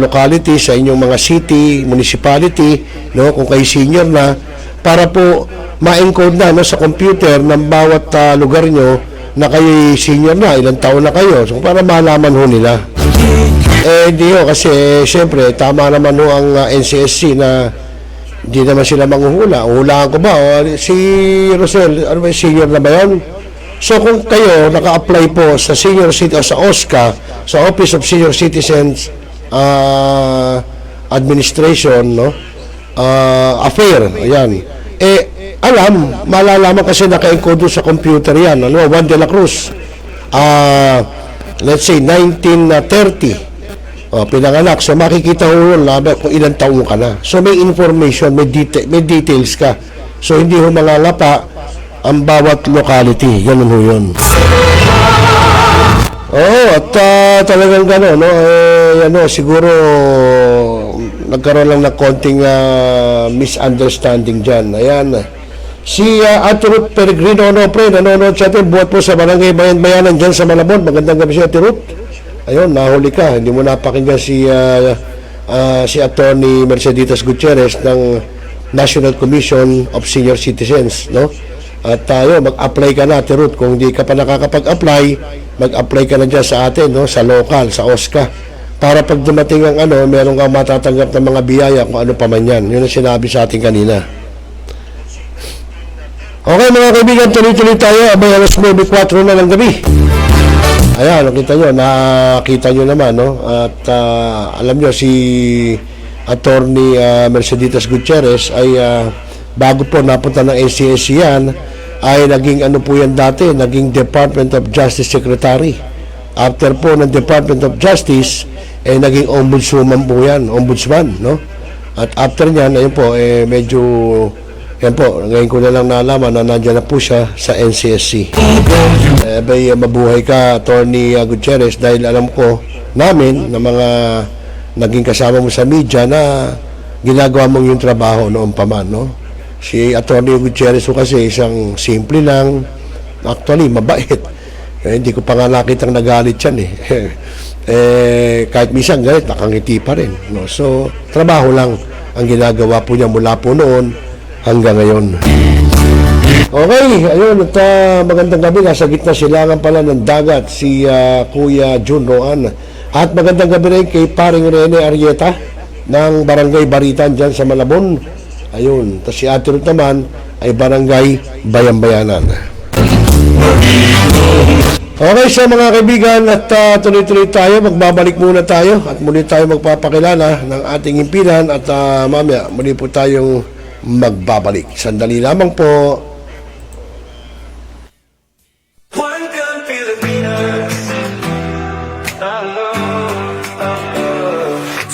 locality, sa inyong mga city, municipality, no, kung kayo senior na, para po ma-encode na, no, sa computer ng bawat lugar nyo na kayo senior na, ilang taon na kayo, so para malaman ho nila. Hindi ho, kasi siyempre tama naman ho ang NCSC na hindi naman sila manghuhula. Hulaan ko ba? Si Rosel, ano ba, senior na ba yun? So kung kayo naka-apply po sa senior citizen o sa OSCA, sa Office of Senior Citizens Administration, no, affair, ayan, malalaman kasi naka-encode sa computer yan, ano, Juan de la Cruz, let's say 1930, Pinanganak. So makikita mo yun kung ilang taong ka na. So may information, may details ka. So hindi ho mangangapa ang bawat locality. Ganun ho yun. At talagang gano'n, no? Siguro nagkaroon lang ng konting misunderstanding dyan. Ayan. Si Ate Ruth Peregrino, nanonood sa atin, buhat po sa Barangay Bayan-Bayanan dyan sa Malabon. Magandang gabi si Ate Ruth. Ayun, nahuli ka. Hindi mo napakinggan si Attorney Merceditas Gutierrez ng National Commission of Senior Citizens, no? At mag-apply ka na, Ate Ruth. Kung hindi ka pa nakakapag-apply, mag-apply ka na dyan sa atin, no? Sa local, sa OSCA. Para pag dumating ang meron kang matatanggap ng mga biyaya kung ano pa man yan. Yun ang sinabi sa atin kanina. Okay mga kaibigan, tuloy-tuloy tayo. Abay, alas 9:04 na ng gabi. Ayan, nakita nyo naman, no? At alam nyo, si Attorney Merceditas Gutierrez ay bago po napunta ng NCSC yan, ay naging po yan dati, naging Department of Justice Secretary. After po ng Department of Justice, naging ombudsman po yan, ombudsman, no? At after nyan, ayun po, medyo, yan po, ngayon ko na lang nalaman na nandiyan na po siya sa NCSC. Mabuhay ka, Attorney Gutierrez, dahil alam ko namin na mga naging kasama mo sa media na ginagawa mong yung trabaho noon pa man, no? Si Attorney Gutierrez ko kasi isang simple lang, actually mabait. Hindi ko pa nga nakitang nagalit yan kahit minsan galit, nakangiti pa rin, no? So, trabaho lang ang ginagawa po niya mula po noon hanggang ngayon. Okay, ayun, at magandang gabi. Nasa gitna silangan pala ng dagat si Kuya Jun Roan. At magandang gabi rin kay paring Rene Arieta ng Barangay Baritan dyan sa Malabon. Ayun, tapos si Ate Ruth naman ay Barangay Bayan-Bayanan. Okay, so mga kaibigan, at tuloy-tuloy tayo. Magbabalik muna tayo at muli tayo magpapakilala ng ating impilan at mamaya muli po tayong magbabalik. Sandali lamang po.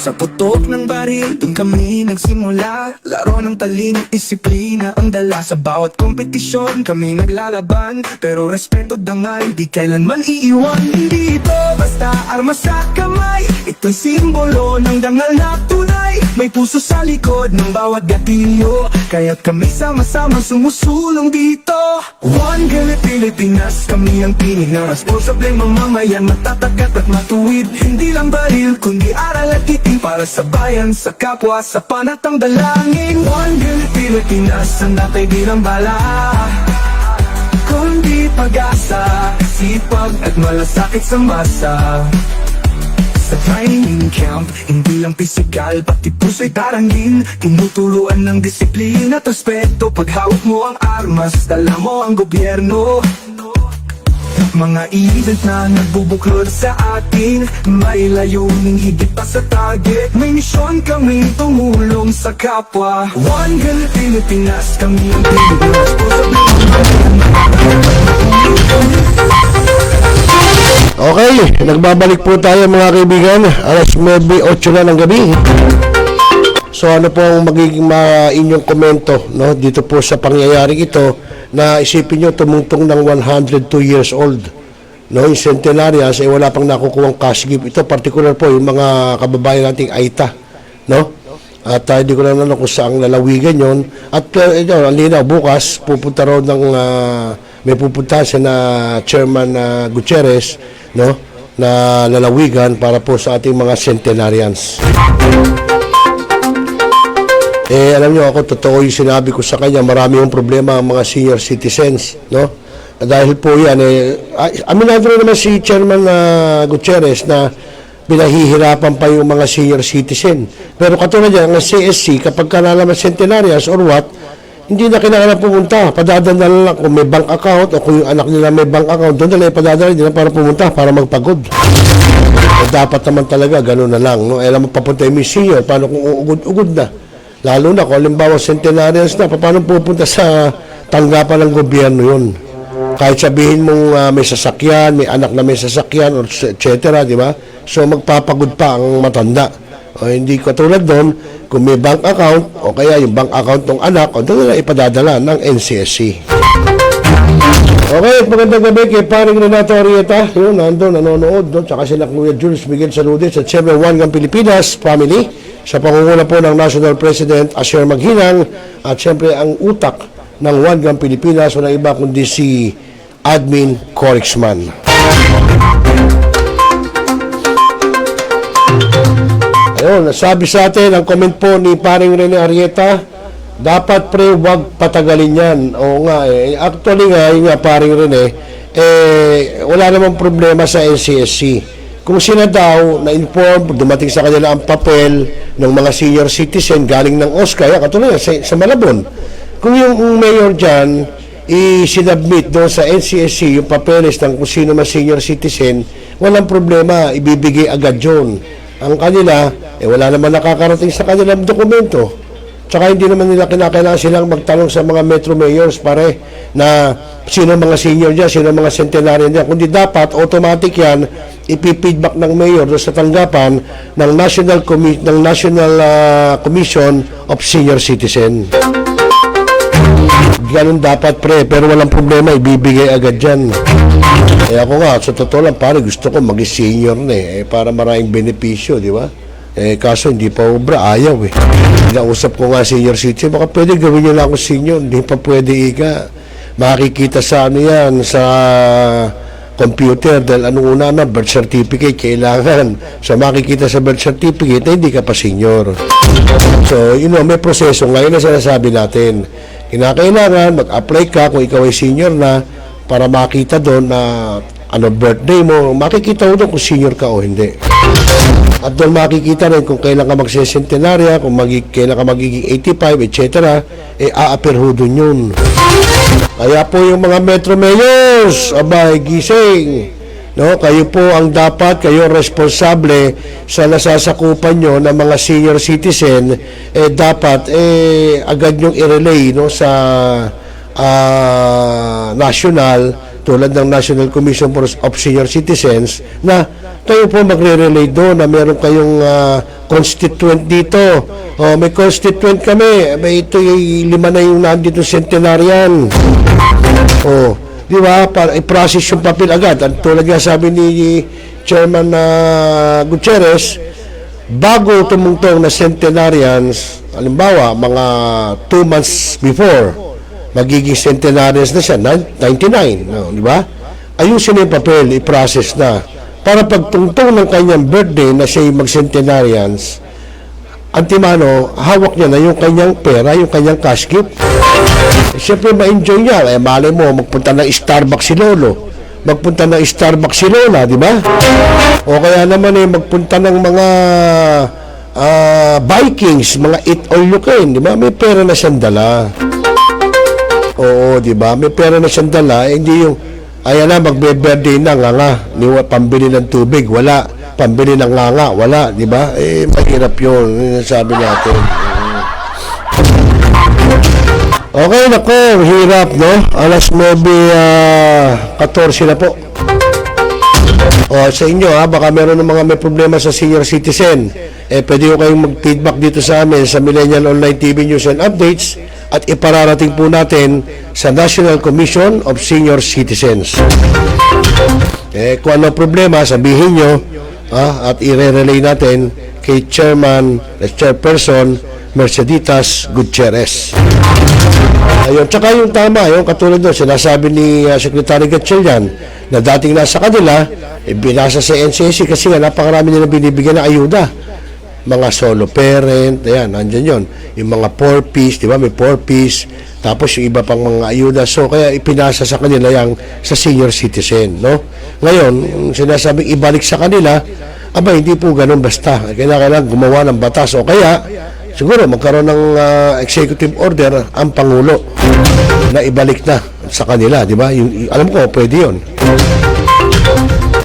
Sa putok ng baril, doon kami nagsimula. Laro ng talino, disiplina ang dala. Sa bawat kompetisyon, kami naglalaban. Pero respeto dangal, di kailanman iiwan. Hindi ito basta armas sa kamay. Ito'y simbolo ng dangal na tunay. May puso sa likod ng bawat gatilyo. Kaya't kami sama-sama sumusulong dito. One Girl Pilipinas, kami ang tinig na responsableng mamamayan. Matatagat at matuwid, hindi lang baril kundi aral at titig. Para sa bayan, sa kapwa, sa panatang dalangin. One Girl Pilipinas, ang natay bilang bala. Kundi pag-asa, sipag at malasakit sa masa. Sa training camp, hindi lang pisikal, pati puso'y tarangin. Tinuturuan ng disiplina at respeto. Pag hawak mo ang armas, dala mo ang gobyerno. Mga event na nagbubuklod sa atin, may layuning higit pa sa target. May misyon kaming tumulong sa kapwa. One Girl Pilipinas, kami ang Pilipinas. Okay, nagbabalik po tayo mga kaibigan. Alas 9:08 na ng gabi. So ano po ang magiging inyong komento, no, dito po sa pangyayaring ito na isipin nyo tumungtong ng 102 years old, no, yung centenarians ay wala pang nakukuhang cash gift. Ito particular po yung mga kababayan nating Aita, no, at hindi ko na kung saan lalawigan yon. At ito, ang linaw, bukas pupunta raw ng may pupunta siya na Chairman Gutierrez, no, na lalawigan para po sa ating mga centenarians. Alam nyo ako, totoo yung sinabi ko sa kanya, marami yung problema ang mga senior citizens, no? Dahil po yan, aminado rin naman si Chairman Gutierrez na pinahihirapan pa yung mga senior citizen. Pero katulad yan, ang CSC, kapag kalalaman centenarians or what, hindi na kinakailangan pumunta. Padadala lang kung may bank account o kung yung anak nila may bank account, doon nila ipadadala nila para pumunta, para magpagod. Dapat naman talaga, gano'n na lang, no? Alam mo, papunta yung senior, paano kung uugod-ugod na? Lalo na kung halimbawa centenarians na, paano pupunta sa tanggapan ng gobyerno yun? Kahit sabihin mong may sasakyan, may anak na may sasakyan, or etc., di ba? So magpapagod pa ang matanda. O hindi katulad doon, kung may bank account, o kaya yung bank account ng anak, o doon nila ipadadala ng NCSC. Okay, magandang gabi kay paring Renato Arrieta. Yun, nandun, nanonood doon. Tsaka sila Kuya Jules Miguel Saludes at siyempre One Gun Pilipinas family sa pangunguna po ng National President Asher Maghinang at siyempre ang utak ng One Gun Pilipinas wala iba kundi si Admin Corixman. Ayun, nasabi sa atin ang comment po ni paring Rene Arrieta, dapat pre, wag patagalin yan. Oo nga eh. Actually nga, yung nga paring Rene, wala namang problema sa NCSC. Kung sila daw na-inform, dumating sa kanila ang papel ng mga senior citizen galing ng OSCA, katulad sa Malabon. Kung yung mayor dyan, i-submit doon sa NCSC yung papeles ng kung sino man senior citizen, walang problema, ibibigay agad yun. Ang kanila, wala naman nakakarating sa kanilang dokumento. Tsaka hindi naman nila kinakailangan silang magtanong sa mga metro mayors pare na sino mga senior dyan, sino mga centenarian dyan. Kundi dapat automatic yan ipifeedback ng mayor sa tanggapan ng National Commission of Senior Citizen. Ganun dapat pre, pero walang problema, ibibigay agad dyan. Ako nga, sa totoo lang pare, gusto ko maging senior na para maraming benepisyo, di ba? Kaso hindi pa obra, ayaw Nausap ko nga senior citizen, baka pwede gawin nyo lang ako senior, hindi pa pwede makikita sa yan, sa computer, dahil una birth certificate kailangan. So makikita sa birth certificate na hindi ka pa senior. So, may proseso ngayon na sinasabi natin. Kinakailangan, mag-apply ka kung ikaw ay senior na para makita doon na birthday mo, makikita mo doon kung senior ka o hindi. At doon makikita rin kung kailan ka magsesentenarya, kung kailan ka magiging 85, etc. A-appear ho doon yun. Kaya po yung mga metro mayors, abay, gising. No? Kayo po ang dapat, kayo responsable sa nasasakupan nyo ng mga senior citizen, dapat agad nyong i-relay sa national, tulad ng National Commission of Senior Citizens, na kayo po magre-relay doon na meron kayong constituent dito. May constituent kami. Ito yung 5 na yung nandito centenarian. Di ba? Para i-process yung papel agad. At tulad nga sabi ni Chairman Gutierrez, bago tumungtong na centenarians, halimbawa, mga 2 months before, magiging centenarians na siya, 99, di ba? Ayusin yung papel, i-process na. Para pagtungtong ng kanyang birthday na siya yung mag-centenarians, antimano, hawak niya na yung kanyang pera, yung kanyang cash gift. Siyempre, ma-enjoy niya. Malay mo, magpunta ng Starbucks si Lolo. Magpunta ng Starbucks si Lola, di ba? O kaya naman magpunta ng mga Vikings, mga eat all you can, di ba? May pera na siyang dala. Oo, di ba? May pera na siyang dala, hindi yung ayan na, magbe-birthday na, pambili ng tubig, wala. Pambili ng wala, di ba? Mahirap yun, sabi natin. Okay, nako, hirap, no? Alas 9:14 na po. Sa inyo, baka meron ng mga may problema sa senior citizen. Pwede ko kayong mag-feedback dito sa amin sa Millennial Online TV News and Updates at ipararating po natin sa National Commission of Senior Citizens. Kung ano problema, sabihin nyo at i-relay natin kay Chairperson Merceditas Gutierrez. Ayun, tsaka yung tama, yung katulad doon, sinasabi ni Secretary Gatchalian na dating nasa kanila, binasa sa NCSC kasi nga napakarami nila binibigyan ng ayuda. Mga solo parent, ayan, nandyan yun. Yung mga 4-piece, di ba, may 4-piece, tapos yung iba pang mga ayuda. So, kaya ipinasa sa kanila yung sa senior citizen, no? Ngayon, sinasabing ibalik sa kanila, hindi po ganun basta. Kailangan gumawa ng batas. O kaya, siguro magkaroon ng executive order ang Pangulo na ibalik na sa kanila, di ba? Alam ko, pwede yun.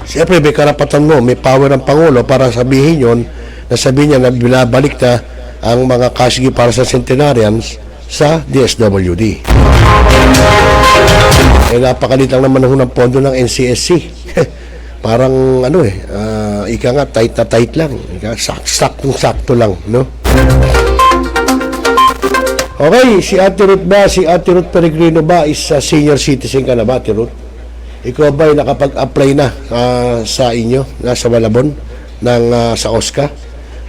Siyempre, may karapatan mo, may power ng Pangulo para sabihin yun, na sabihin niya na binabalik na ang mga cash gift para sa centenarians sa DSWD. Napakalit lang naman ng pondo ng NCSC. parang ano ika nga tight na tight lang. Saktong-sakto lang, no? Okay, si Ate Ruth ba? Si Ate Ruth Peregrino ba is senior citizen ka na ba, Ate Ruth? Ikaw ba ay nakapag-apply na sa inyo, sa Malabon, sa OSCA?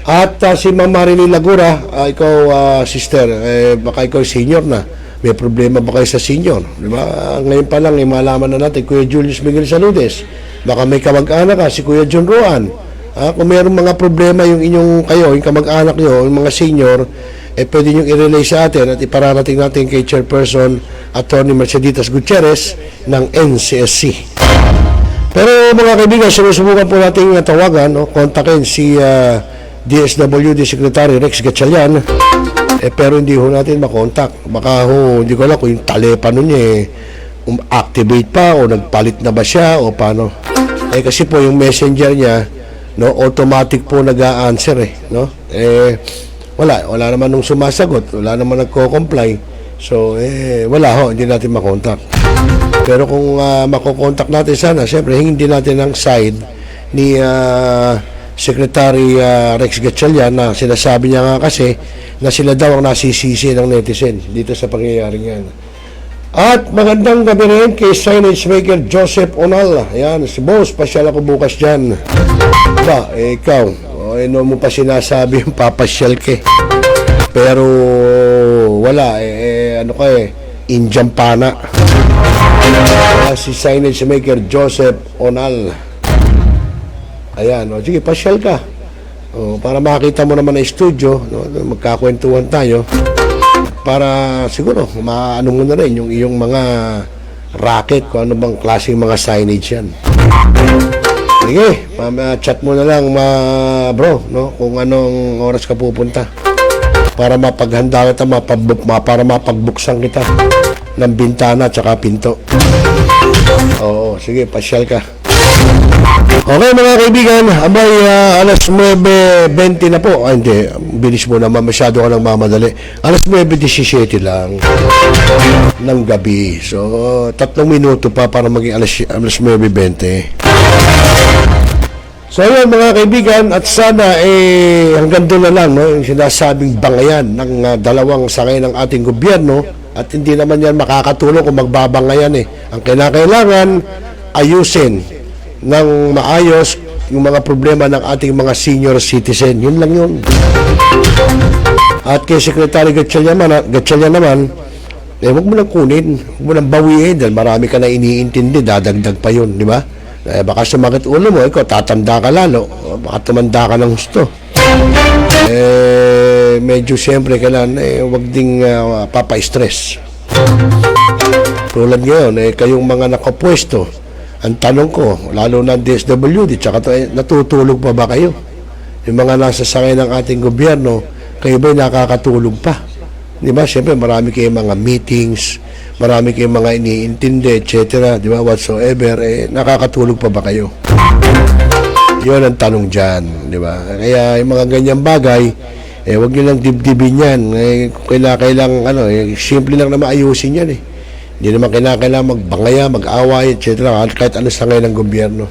At si Ma'am Marilyn Lagura, ikaw, sister, baka ikaw senior na. May problema ba kayo sa senior? Diba? Ngayon pa lang, malaman na natin, Kuya Julius Miguel Saludes. Baka may kamag-anak ka, si Kuya John Roan. Kung mayroong mga problema yung yung kamag-anak nyo, yung mga senior, pwede nyo i-relay sa atin at ipararating natin kay Chairperson Attorney Merceditas Gutierrez ng NCSC. Pero mga kaibigan, sinusubukan po natin tawagan, kontakin si DSWD Secretary Rex Gatchalian, pero hindi ho natin makontak. Baka hindi ko alam kung yung telepono niya activate pa o nagpalit na ba siya o paano. Kasi po yung messenger niya, automatic po nag-a-answer wala naman nung sumasagot, wala naman nagko-comply. So wala hindi natin makontak. Pero kung makokontak natin sana, siyempre hindi natin ang side ni Secretary Rex Gatchalian na sinasabi niya nga kasi na sila daw ang nasisisi ng netizen dito sa pangyayaring yan. At magandang gabi rin kay signage maker Joseph Onal. Ayan, si boss, pasyal ako bukas dyan. Ba, ikaw, ano mo pa sinasabi yung papasyal ke? Pero wala, ano ka Indian pana. Si signage maker Joseph Onal. Ayan, sige, pasyal ka. Para makita mo naman ang studio, magkakwentuhan tayo. Para siguro, maano mo na rin yung iyong mga racket, kung ano bang klaseng mga signage yan. Sige, chat mo na lang, bro, kung anong oras ka pupunta. Para mapaghanda kita, para mapagbuksan kita ng bintana at saka pinto. Oo, sige, pasyal ka. Okay mga kaibigan, abay alas 9:20 na po. Hindi, bilis mo naman, masyado ka nang mamadali. Alas 9:17 lang ng gabi. So, 3 minuto pa para maging alas 9:20. So yun mga kaibigan, at sana hanggang doon na lang yung sinasabing bangayan ng dalawang sangay ng ating gobyerno, at hindi naman yan makakatulong kung magbabangayan Ang kinakailangan, ayusin ng maayos yung mga problema ng ating mga senior citizen. Yun lang yun. At kay Secretary Gatchalian naman, huwag mo lang kunin, huwag mo lang bawiin dahil marami ka na iniintindi, dadagdag pa yun, di ba? Baka sumakit ulo mo, ikaw tatanda ka lalo, baka tumanda ka ng gusto. Medyo siyempre kailan, huwag ding papa-stress. Tulad ngayon, kayong mga nakapwesto, ang tanong ko, lalo na DSWD, tsaka natutulog pa ba kayo? Yung mga nasa sangay ng ating gobyerno, kayo ba'y nakakatulog pa? Di ba? Siyempre, marami kayong mga meetings, marami kayong mga iniintindi, etc. Di ba? Whatsoever, nakakatulog pa ba kayo? Yun ang tanong dyan. Di ba? Kaya yung mga ganyang bagay, huwag nyo lang dibdibin yan. Kailangan, simple lang na maayusin yan Hindi naman kailangan magbangaya, mag-away, etc. Kahit ano sa ngayon ng gobyerno.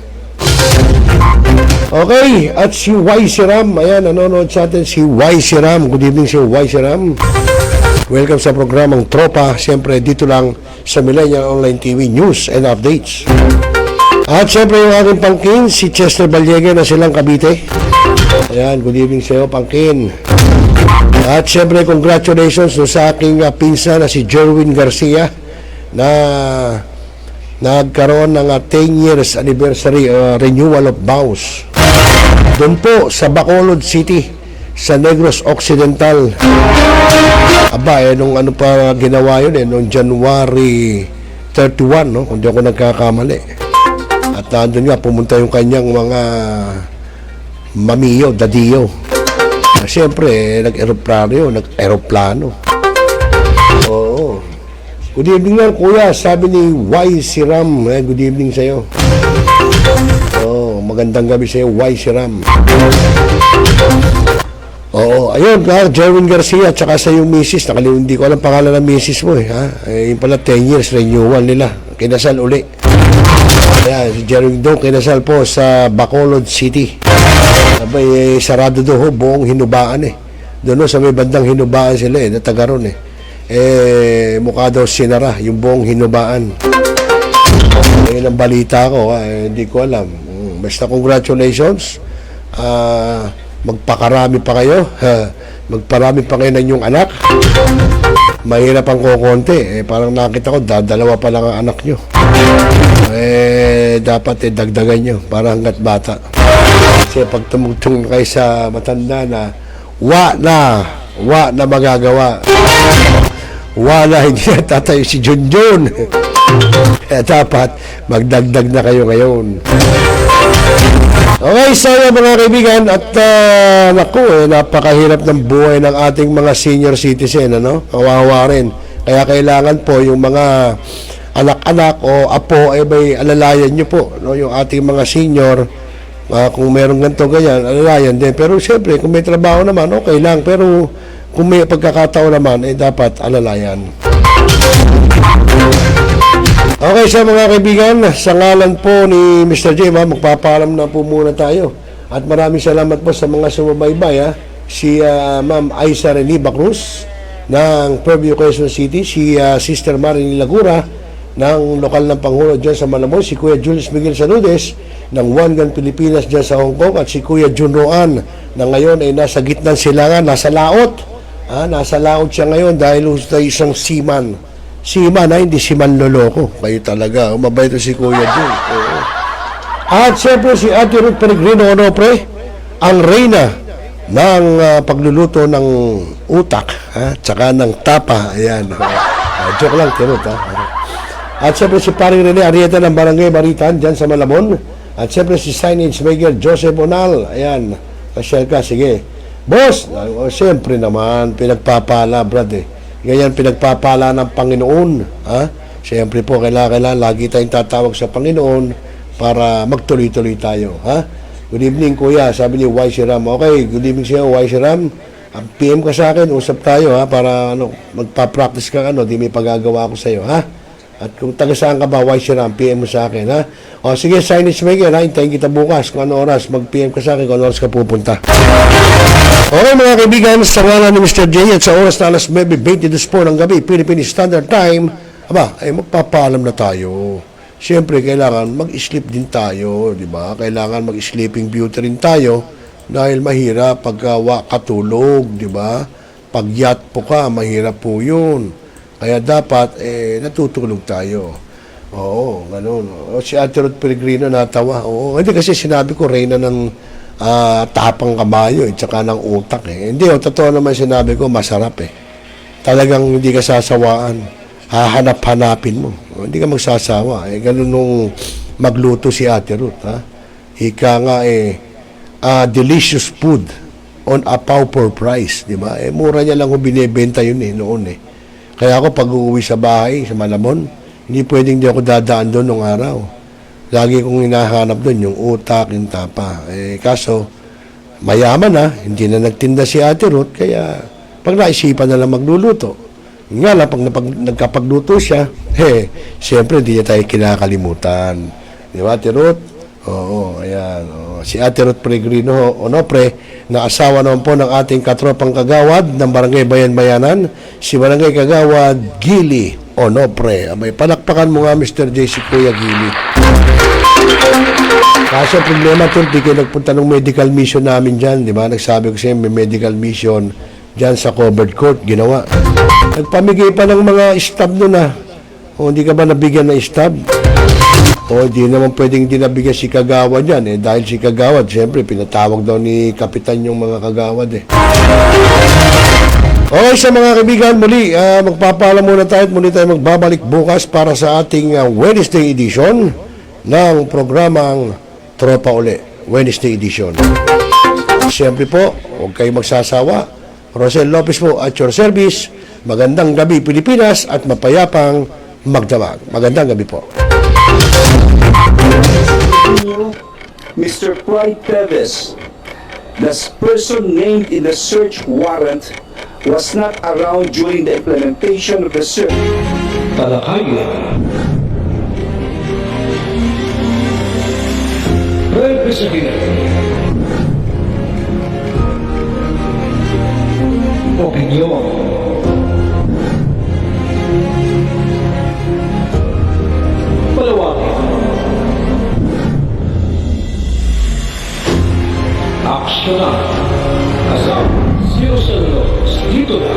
Okay, at si YC Ram, ayan, nanonood sa atin si YC Ram. Good evening si YC Ram. Welcome sa programang Tropa, siyempre dito lang sa Millennial Online TV News and Updates. At siyempre yung aking pangkin, si Chester Balyegue na silang Cavite. Ayan, good evening sa iyo, pangkin. At siyempre congratulations sa aking pinsan na si Jerwin Garcia na nagkaroon ng 10 years anniversary renewal of vows doon po sa Bacolod City sa Negros Occidental. Aba, nung ano pa ginawa yun nung January 31, kung di ako nagkakamali. At nandun nga, pumunta yung kanyang mga mamiyo, dadiyo. Siyempre, nag-aeroplano. Oo. Good evening nga, kuya. Sabi ni YC Ram. Good evening sa'yo. Magandang gabi sa'yo, YC Ram. Oo, ayun, Jerwin Garcia, tsaka sa yung misis. Hindi ko alam pangalan ng misis mo Yung pala 10 years renewal nila. Kinasal uli. Ayan, si Jerry Dong kinasal po sa Bacolod City. Sabay, sarado doon ho, buong hinubaan eh. Doon sa may bandang hinubaan sila na taga ron mukha daw sinara yung buong hinubaan. Ayun ang balita ko, hindi ko alam. Basta congratulations. Magpakarami pa kayo. Magparami pa kayo ng inyong anak. Mahirap ang kukonti. Parang nakita ko, dalawa pa lang ang anak nyo. Dapat dagdagan nyo para hanggat bata. Kasi pag tumugtong kayo sa matanda na wa na magagawa. Wala, hindi na tatayo si Junjun. Kaya dapat magdagdag na kayo ngayon. Okay, so mga kaibigan, at napakahirap ng buhay ng ating mga senior citizen, kawawa rin. Kaya kailangan po yung mga anak-anak o apo may alalayan nyo po, yung ating mga senior. Kung meron ganito ganyan, alalayan din. Pero siyempre, kung may trabaho naman, okay lang. Pero kung may pagkakataon naman, dapat alalayan. Okay, sa mga kaibigan, sa ngalan po ni Mr. J, magpapaalam na po muna tayo. At maraming salamat po sa mga sumubaybay. Si Ma'am Aiza Reniba Cruz ng Puerto Quezon City, si Sister Marilyn Lagura ng lokal ng Pangulo dyan sa Malabon, si Kuya Julius Miguel Saludes ng One Gun Pilipinas dyan sa Hong Kong, at si Kuya Jun Roan na ngayon ay nasa gitnang silangan, nasa laot. Nasa laot siya ngayon dahil sa isang seaman, hindi si manloloko. Kayo talaga, umabay ito si Kuya Jun. At siyempre si Ate Ruth Peregrino Onopre, ang reyna ng pagluluto ng utak, tsaka ng tapa. Ayan. Joke lang, Ruth. At siyempre si Paring Rene Arieta ng Barangay Baritan dyan sa Malabon. At siyempre si Signage Maker Joseph Onal. Ayan, pasyal ka, sige. Boss, siyempre naman, pinagpapala, brad Ganyan pinagpapala ng Panginoon. Siyempre po, kailangan lagi tayong tatawag sa Panginoon para magtuloy-tuloy tayo. Good evening, Kuya, sabi ni Y. Ram. Okay, good evening siya, Y. Ram. PM ka sa akin, usap tayo para magpa-practice ka, di may pagagawa ko sa iyo, At kung taga saan ka ba, Y. Ram, PM mo sa akin, O sige, signage maker, hintayin kita bukas kung ano oras, mag-PM ka sa akin kung ano oras ka pupunta. Okay mga kaibigan, sa ngalan ni Mr. J at sa oras na alas 9:22 po ng gabi, Philippine Standard Time, magpapaalam na tayo. Siyempre, kailangan mag-sleep din tayo, di ba? Kailangan mag-sleeping beauty rin tayo dahil mahirap pagka katulog, di ba? Pag yacht po ka, mahirap po yun. Kaya dapat, natutulog tayo. Oo, ganun. Si Ate Ruth Peregrino natawa. Oo, hindi kasi sinabi ko, reyna ng tapang kabayo, tsaka ng utak. Hindi, totoo naman sinabi ko, masarap Talagang hindi ka sasawaan. Hahanap-hanapin mo. Hindi ka magsasawa. Ganun nung magluto si Ate Ruth. Ika nga delicious food on a pauper price. Di ba? Mura niya lang kung binibenta yun noon Kaya ako pag uuwi sa bahay, sa Malabon, hindi pwedeng di ako dadaan doon nung araw. Lagi kong hinahanap doon yung utak, yung tapa. Kaso, mayaman hindi na nagtinda si Ate Ruth, kaya pag naisipan na lang magluluto. Nga lang, pag nagkapagluto siya, siyempre hindi niya tayo kinakalimutan. Di ba, Ate Ruth? Oo, ayan. Si Ate Ruth Peregrino Onopre, na asawa naman po ng ating katropang kagawad ng Barangay Bayan-Bayanan, si Barangay Kagawad Gili Onopre. May palakpakan mo nga, Mr. J, si Kuya Gili. Kaso problema ito, hindi kayo nagpunta ng medical mission namin dyan, di ba? Nagsabi ko siya, may medical mission dyan sa covered court, ginawa. Nagpamigay pa ng mga stab doon hindi ka ba nabigyan ng stab? Di naman pwedeng hindi nabigyan si Kagawad yan dahil si Kagawad, siyempre, pinatawag daw ni Kapitan yung mga Kagawad Okay, sa mga kaibigan, muli, magpapaalam muna tayo at muli tayo magbabalik bukas para sa ating Wednesday edition ng programang Tropa Uli, Wednesday edition. Siyempre po, huwag kayong magsasawa. Rosel Lopez po at your service. Magandang gabi, Pilipinas, at mapayapang magdamag. Magandang gabi po. Mr. Clyde Teves, the person named in the search warrant, was not around during the implementation of the search. Talakayan. President. Opinion. Palawakin. Aksyonan. Asam Zero Celuloids. Dito na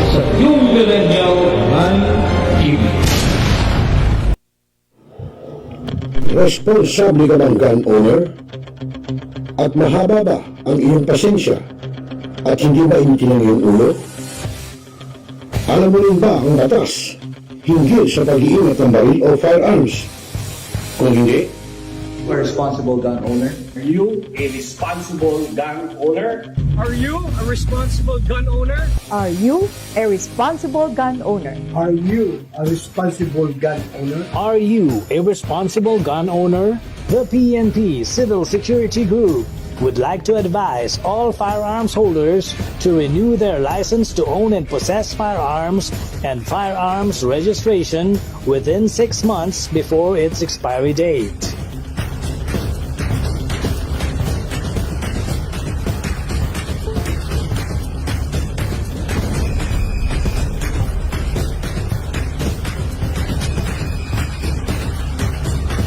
sa Yung Millennial Online TV. Responsable ka bang gun owner? At mahaba ba ang iyong pasensya? At hindi ba initin ang iyong ulo? Alam mo rin ba ang batas hinggil sa pag-iingat ng baril o firearms? Kung hindi, A responsible gun owner. Are you a responsible gun owner? Are you a responsible gun owner? Are you a responsible gun owner? Are you a responsible gun owner? Are you a responsible gun owner? The PNP Civil Security Group would like to advise all firearms holders to renew their license to own and possess firearms and firearms registration within 6 months before its expiry date.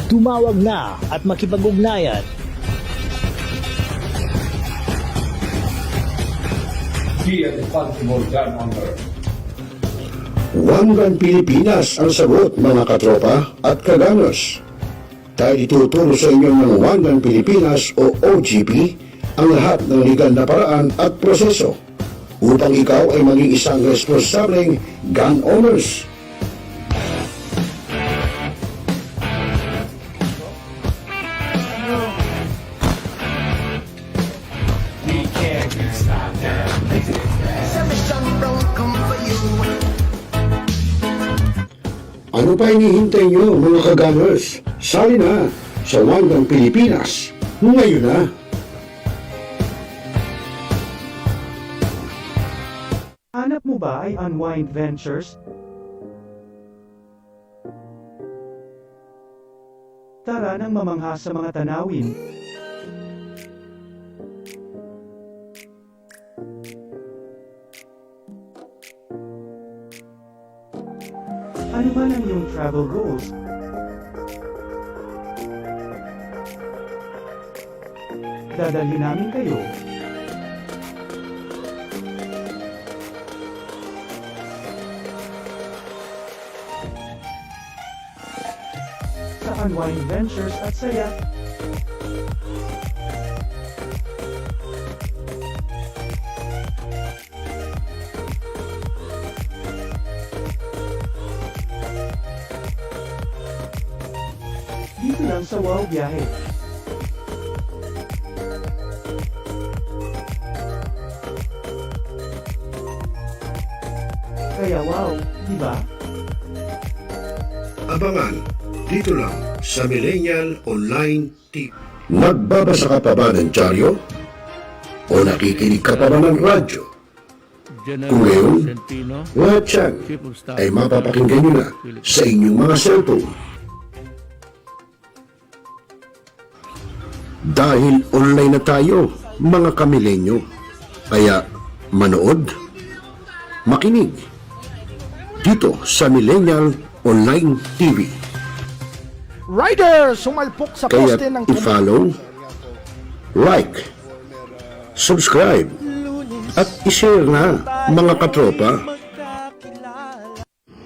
Tumawag na at makipag-ugnayan. Be a responsible gun owner. One Gun Pilipinas ang sagot, mga katropa at kaganos. Tayo ituturo sa inyo ng One Gun Pilipinas o OGP ang lahat ng legal na paraan at proseso upang ikaw ay maging isang responsableng gun owners. Ano pa hinihintay nyo, mga kaganers? Sali na sa One Gun Pilipinas ngayon na. Hanap mo ba ay Unwind Ventures? Tara nang mamangha sa mga tanawin. Ano man ang iyong travel goals? Dadalhin namin kayo. Sa Unwind Ventures at saya. Dito lang sa Wow Biyahe. Kaya wow, di ba? Abangan dito lang sa Millennial Online TV. Nagbabasa ka pa ba ng dyaryo? O nakikinig ka pa ba ng radyo? Kung ngayon, lahat yan ay mapapakinggan nyo na sa inyong mga cellphone. Dahil online na tayo, mga kamilenyo. Kaya manood, makinig dito sa Millennial Online TV. Rider, sumalpok sa Kaya poste ng i-follow, like, subscribe, at i-share na, mga katropa.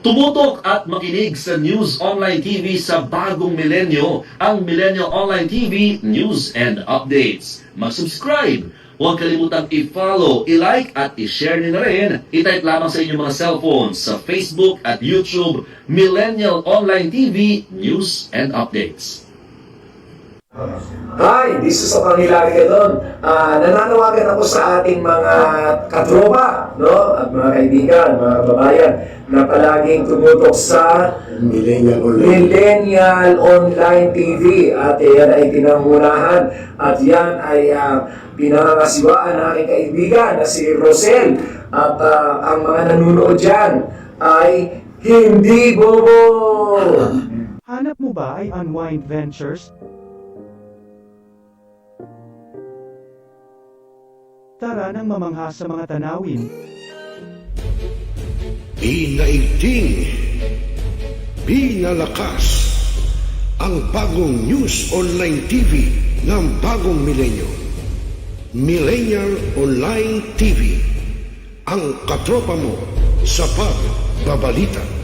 Tumutok at makinig sa News Online TV sa bagong milenyo, ang Millennial Online TV News and Updates. Mag-subscribe, huwag kalimutang i-follow, i-like at i-share nyo na rin. I-type lamang sa inyong mga cellphones sa Facebook at YouTube, Millennial Online TV News and Updates. Hi, this is Hilary Gadon. Nananawagan ako sa ating mga katropa, no? At mga kaibigan, mga kababayan, na palaging tumutok sa Millennial Online TV. At yan ay pinangunahan. At yan ay pinangangasiwaan ng aking kaibigan na si Rosel. At ang mga nanonood dyan ay hindi bobo. Hanap mo ba ay Unwind Ventures? Tara nang mamangha sa mga tanawin. Pinaigting, pinalakas ang bagong news online TV ng bagong milenyo. Millennial Online TV, ang katropa mo sa pagbabalita.